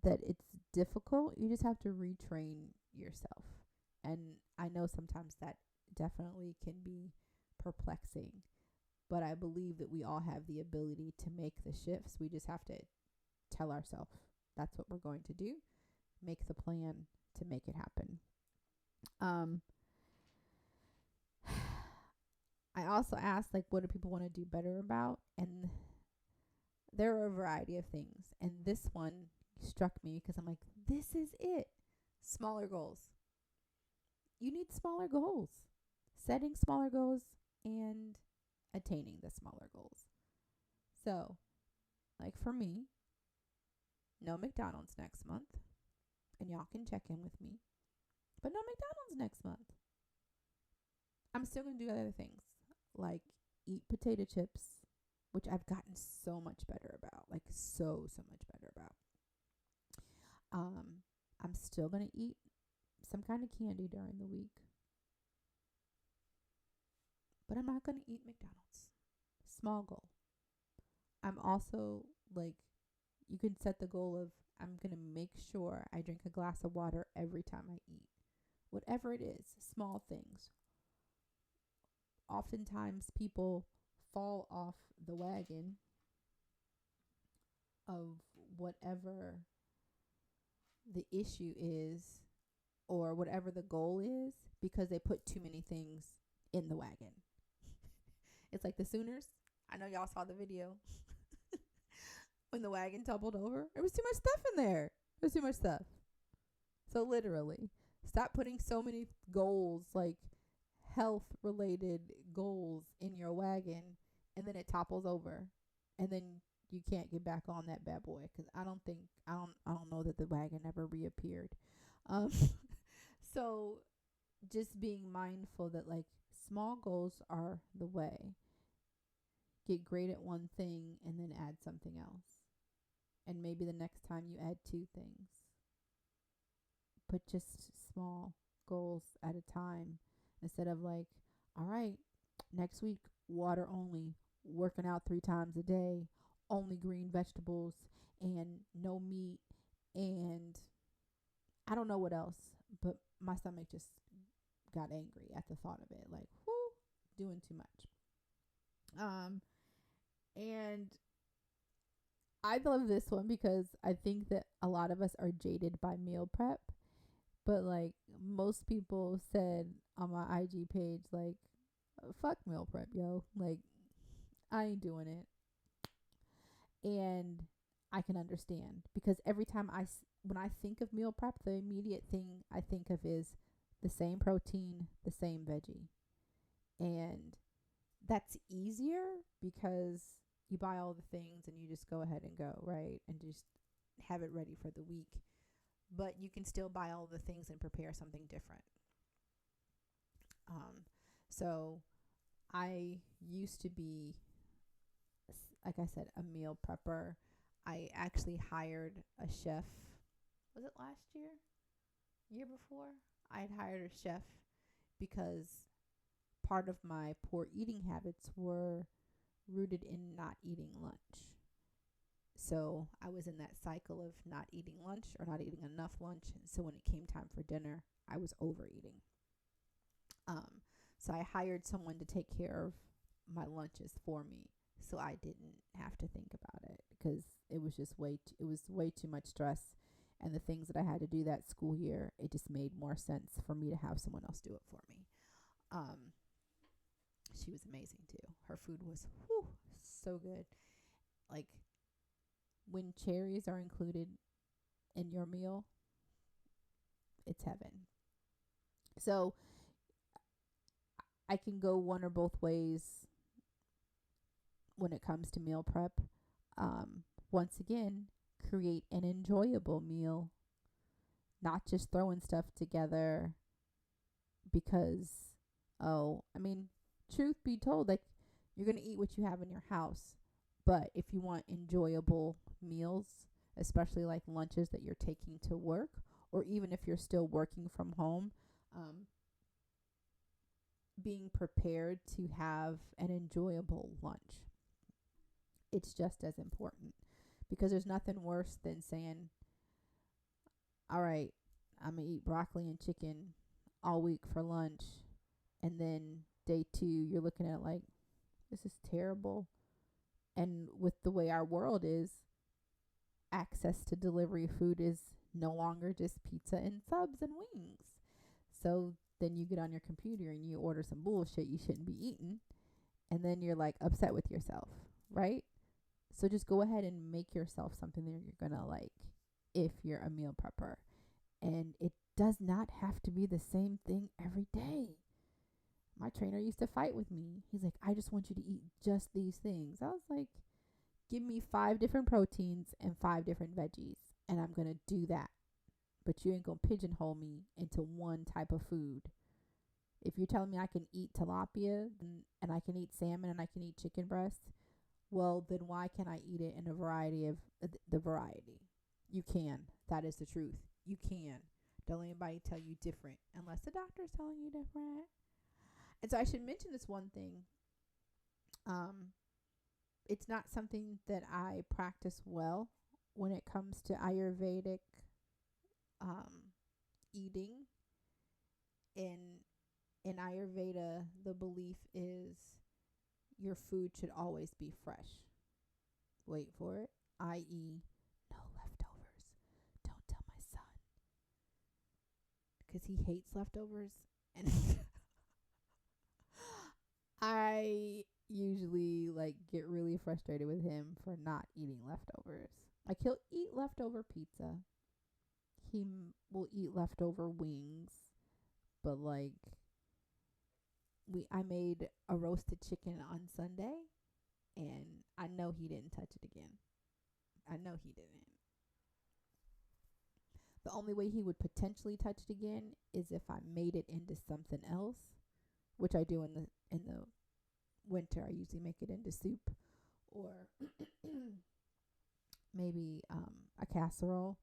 that it's difficult, you just have to retrain yourself. And I know sometimes that definitely can be perplexing, but I believe that we all have the ability to make the shifts. We just have to tell ourselves that's what we're going to do, make the plan to make it happen. I also asked, like, what do people want to do better about? And there are a variety of things. And this one struck me because I'm like, this is it. Smaller goals. You need smaller goals. Setting smaller goals and attaining the smaller goals. So, like for me, no McDonald's next month. And y'all can check in with me. But no McDonald's next month. I'm still going to do other things. Like eat potato chips, which I've gotten so much better about. Like so much better about. I'm still going to eat some kind of candy during the week. But I'm not going to eat McDonald's. Small goal. I'm also like, you can set the goal of, I'm going to make sure I drink a glass of water every time I eat. Whatever it is, small things. Oftentimes people fall off the wagon of whatever the issue is or whatever the goal is because they put too many things in the wagon. It's like the Sooners. I know y'all saw the video when the wagon tumbled over. There was too much stuff in there. There's too much stuff. So literally, stop putting so many goals, like health related goals, in your wagon, and then it topples over, and then you can't get back on that bad boy. Because I don't know that the wagon ever reappeared. So just being mindful that like small goals are the way. Get great at one thing and then add something else. And maybe the next time you add 2 things. But just small goals at a time. Instead of like, all right, next week, water only, working out 3 times a day, only green vegetables, and no meat, and I don't know what else, but my stomach just got angry at the thought of it. Like, whoo, doing too much. And I love this one because I think that a lot of us are jaded by meal prep. But like most people said on my IG page, like, fuck meal prep, yo. Like, I ain't doing it. And I can understand because every time when I think of meal prep, the immediate thing I think of is the same protein, the same veggie. And that's easier because you buy all the things and you just go ahead and go, right? And just have it ready for the week. But you can still buy all the things and prepare something different. So I used to be, like I said, a meal prepper. I actually hired a chef. Was it last year? Year before? I had hired a chef because part of my poor eating habits were rooted in not eating lunch. So I was in that cycle of not eating lunch or not eating enough lunch. And so when it came time for dinner, I was overeating. So I hired someone to take care of my lunches for me, so I didn't have to think about it because it was just way too much stress. And the things that I had to do that school year, it just made more sense for me to have someone else do it for me. She was amazing too. Her food was so good. Like, when cherries are included in your meal, it's heaven. So I can go one or both ways when it comes to meal prep. Once again, create an enjoyable meal, not just throwing stuff together because, truth be told, like, you're going to eat what you have in your house. But if you want enjoyable meals, especially like lunches that you're taking to work, or even if you're still working from home, being prepared to have an enjoyable lunch, it's just as important, because there's nothing worse than saying, all right, I'm going to eat broccoli and chicken all week for lunch, and then day 2 you're looking at it like, this is terrible. And with the way our world is, access to delivery food is no longer just pizza and subs and wings. So then you get on your computer and you order some bullshit you shouldn't be eating, and then you're like upset with yourself, right? So just go ahead and make yourself something that you're gonna like if you're a meal prepper. And it does not have to be the same thing every day. My trainer used to fight with me. He's like, I just want you to eat just these things. I was like, give me 5 different proteins and 5 different veggies, and I'm going to do that. But you ain't going to pigeonhole me into one type of food. If you're telling me I can eat tilapia and I can eat salmon and I can eat chicken breast, well, then why can't I eat it in a variety of the variety? You can. That is the truth. You can. Don't let anybody tell you different unless the doctor's telling you different. And so I should mention this one thing. It's not something that I practice well when it comes to Ayurvedic eating. In Ayurveda, the belief is your food should always be fresh. Wait for it. I.e., no leftovers. Don't tell my son, because he hates leftovers. And I usually get really frustrated with him for not eating leftovers. Like, he'll eat leftover pizza. He will eat leftover wings. But I made a roasted chicken on Sunday, and I know he didn't touch it again. I know he didn't. The only way he would potentially touch it again is if I made it into something else, which I do in the winter. I usually make it into soup, or maybe a casserole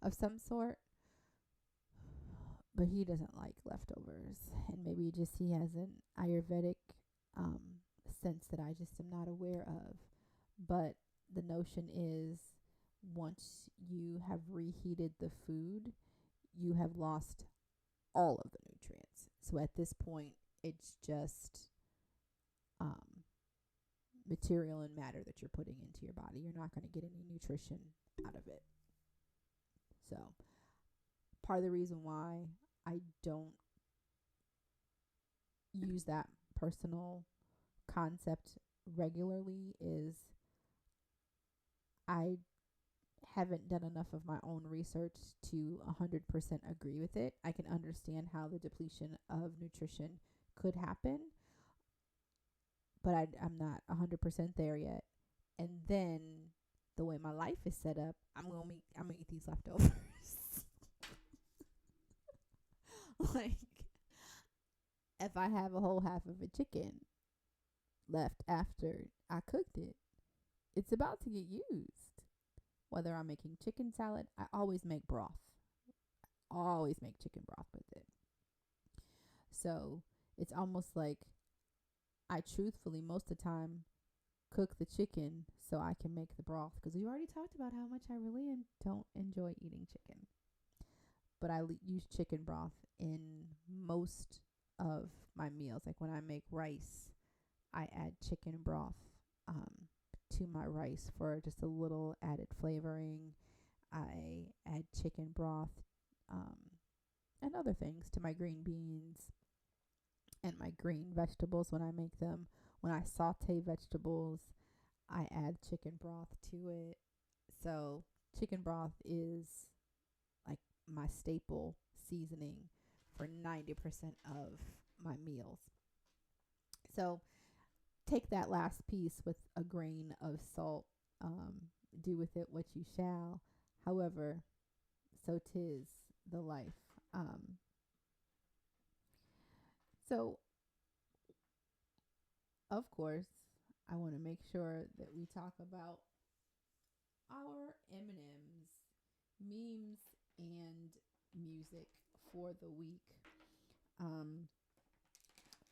of some sort. But he doesn't like leftovers, and maybe just he has an Ayurvedic sense that I just am not aware of. But the notion is, once you have reheated the food, you have lost all of the nutrients. So at this point, it's just material and matter that you're putting into your body. You're not going to get any nutrition out of it. So part of the reason why I don't use that personal concept regularly is I haven't done enough of my own research to 100% agree with it. I can understand how the depletion of nutrition could happen, but I'm not 100% there yet. And then the way my life is set up, I'm gonna eat these leftovers. Like, if I have a whole half of a chicken left after I cooked it, it's about to get used. Whether I'm making chicken salad, I always make broth. I always make chicken broth with it. So it's almost like I truthfully, most of the time, cook the chicken so I can make the broth. Because we already talked about how much I really don't enjoy eating chicken. But I use chicken broth in most of my meals. Like when I make rice, I add chicken broth to my rice for just a little added flavoring. I add chicken broth and other things to my green beans and my green vegetables when I make them. When I saute vegetables, I add chicken broth to it. So chicken broth is like my staple seasoning for 90% of my meals. So take that last piece with a grain of salt. do with it what you shall. However, so 'tis the life. So, of course, I want to make sure that we talk about our M&Ms, memes, and music for the week. Um,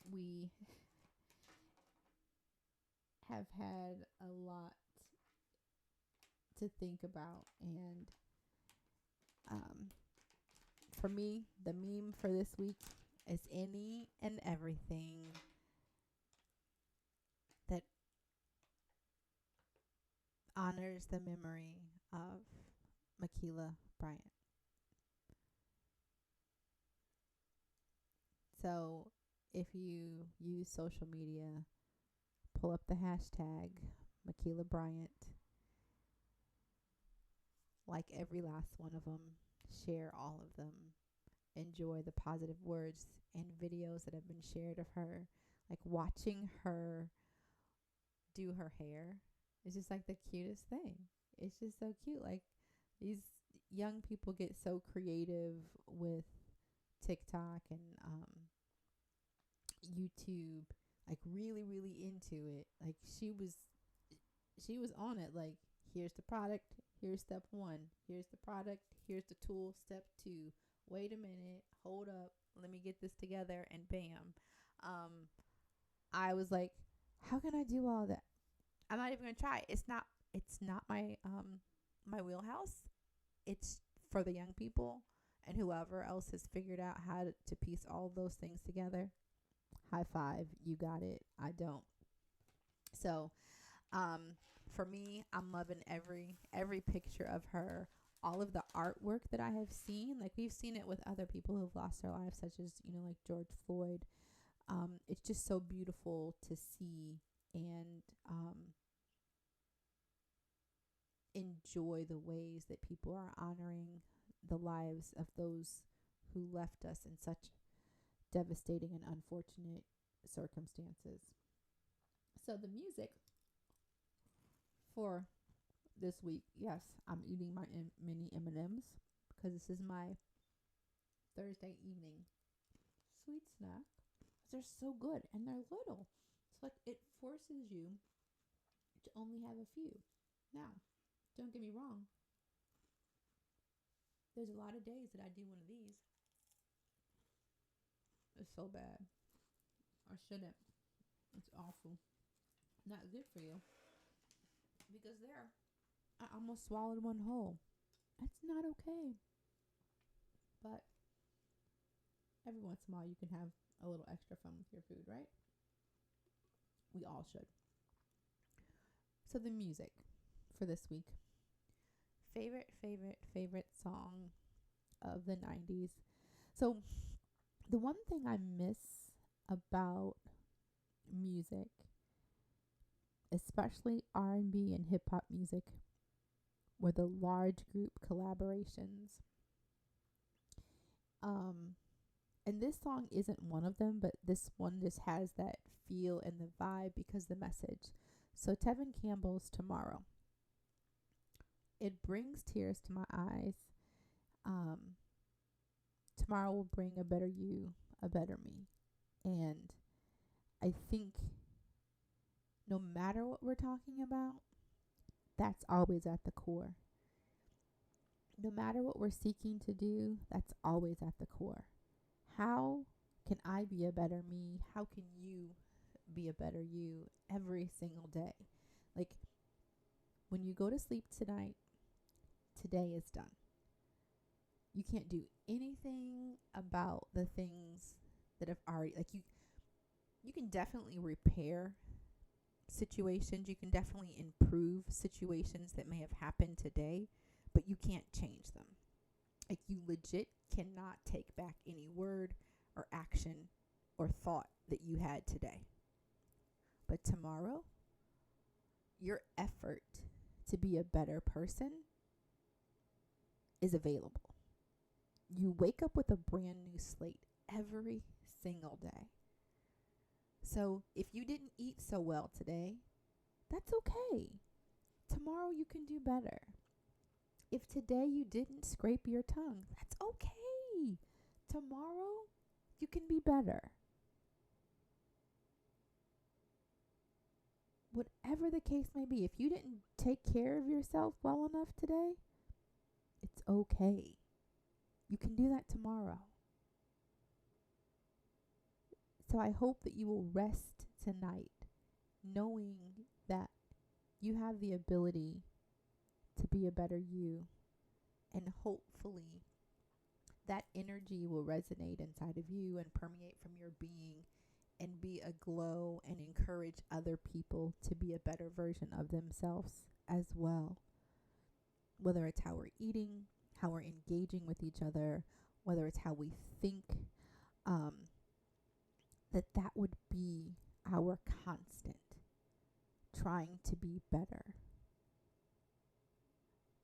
we have had a lot to think about, and for me, the meme for this week is any and everything that honors the memory of Makia Bryant. So if you use social media, pull up the hashtag Makia Bryant, like every last one of them, share all of them, enjoy the positive words and videos that have been shared of her. Like watching her do her hair is just like the cutest thing. It's just so cute. Like these young people get so creative with TikTok and YouTube, like really into it. Like she was on it. Like, here's the product, here's step 1, here's the product, here's the tool, step 2. Wait a minute, hold up, let me get this together, and bam. I was like, how can I do all that? I'm not even gonna try. It's not my wheelhouse. It's for the young people and whoever else has figured out how to piece all those things together. High five, you got it. I don't. So, for me, I'm loving every picture of her, all of the artwork that I have seen. Like, we've seen it with other people who've lost their lives, such as, like George Floyd. It's just so beautiful to see and enjoy the ways that people are honoring the lives of those who left us in such devastating and unfortunate circumstances. So the music for this week, yes, I'm eating my mini M&Ms because this is my Thursday evening sweet snack. They're so good and they're little. It's like it forces you to only have a few. Now, don't get me wrong. There's a lot of days that I do one of these. It's so bad. I shouldn't. It's awful. Not good for you. Because there, I almost swallowed one whole. That's not okay. But every once in a while, you can have a little extra fun with your food, right? We all should. So the music for this week. Favorite song of the 90s. So the one thing I miss about music, especially R&B and hip hop music, were the large group collaborations. And this song isn't one of them, but this one just has that feel and the vibe because the message. So Tevin Campbell's Tomorrow. It brings tears to my eyes. Tomorrow will bring a better you, a better me. And I think no matter what we're talking about, that's always at the core. No matter what we're seeking to do, that's always at the core. How can I be a better me? How can you be a better you every single day? Like, when you go to sleep tonight, today is done. You can't do anything about the things that have already, like, you can definitely repair situations. You can definitely improve situations that may have happened today, but you can't change them. Like, you legit cannot take back any word or action or thought that you had today. But tomorrow, your effort to be a better person is available. You wake up with a brand new slate every single day. So if you didn't eat so well today, that's okay. tomorrow you can do better. If today you didn't scrape your tongue, that's okay. Tomorrow you can be better. Whatever the case may be, if you didn't take care of yourself well enough today, it's okay. You can do that tomorrow. So I hope that you will rest tonight knowing that you have the ability to be a better you, and hopefully that energy will resonate inside of you and permeate from your being and be a glow and encourage other people to be a better version of themselves as well. Whether it's how we're eating, how we're engaging with each other, whether it's how we think, that would be our constant, trying to be better.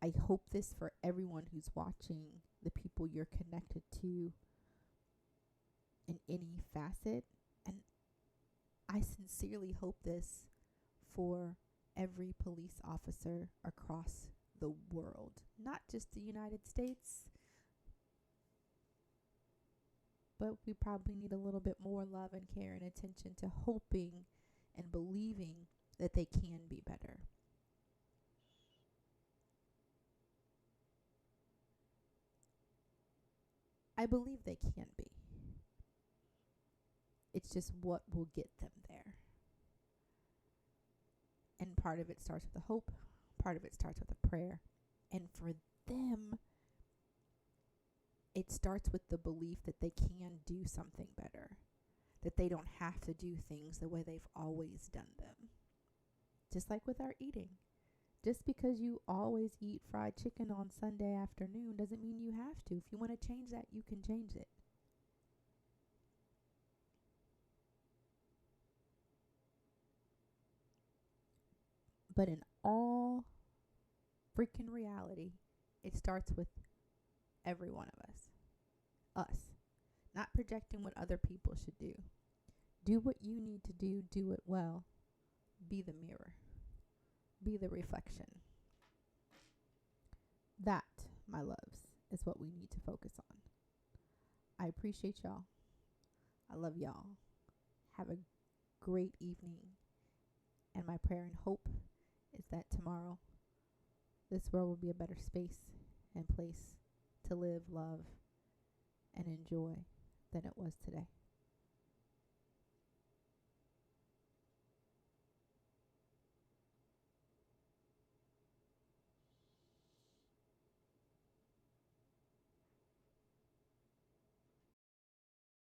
I hope this for everyone who's watching, the people you're connected to in any facet. And I sincerely hope this for every police officer across the world, not just the United States, but we probably need a little bit more love and care and attention to hoping and believing that they can be better. I believe they can be. It's just what will get them there. And part of it starts with a hope, part of it starts with a prayer. And for them, it starts with the belief that they can do something better, that they don't have to do things the way they've always done them. Just like with our eating. Just because you always eat fried chicken on Sunday afternoon doesn't mean you have to. If you want to change that, you can change it. But in all freaking reality, it starts with every one of us. Us. Not projecting what other people should do. Do what you need to do it well. Be the mirror. Be the reflection. That, my loves, is what we need to focus on. I appreciate y'all. I love y'all. Have a great evening. And my prayer and hope is that tomorrow this world will be a better space and place to live, love, and enjoy than it was today.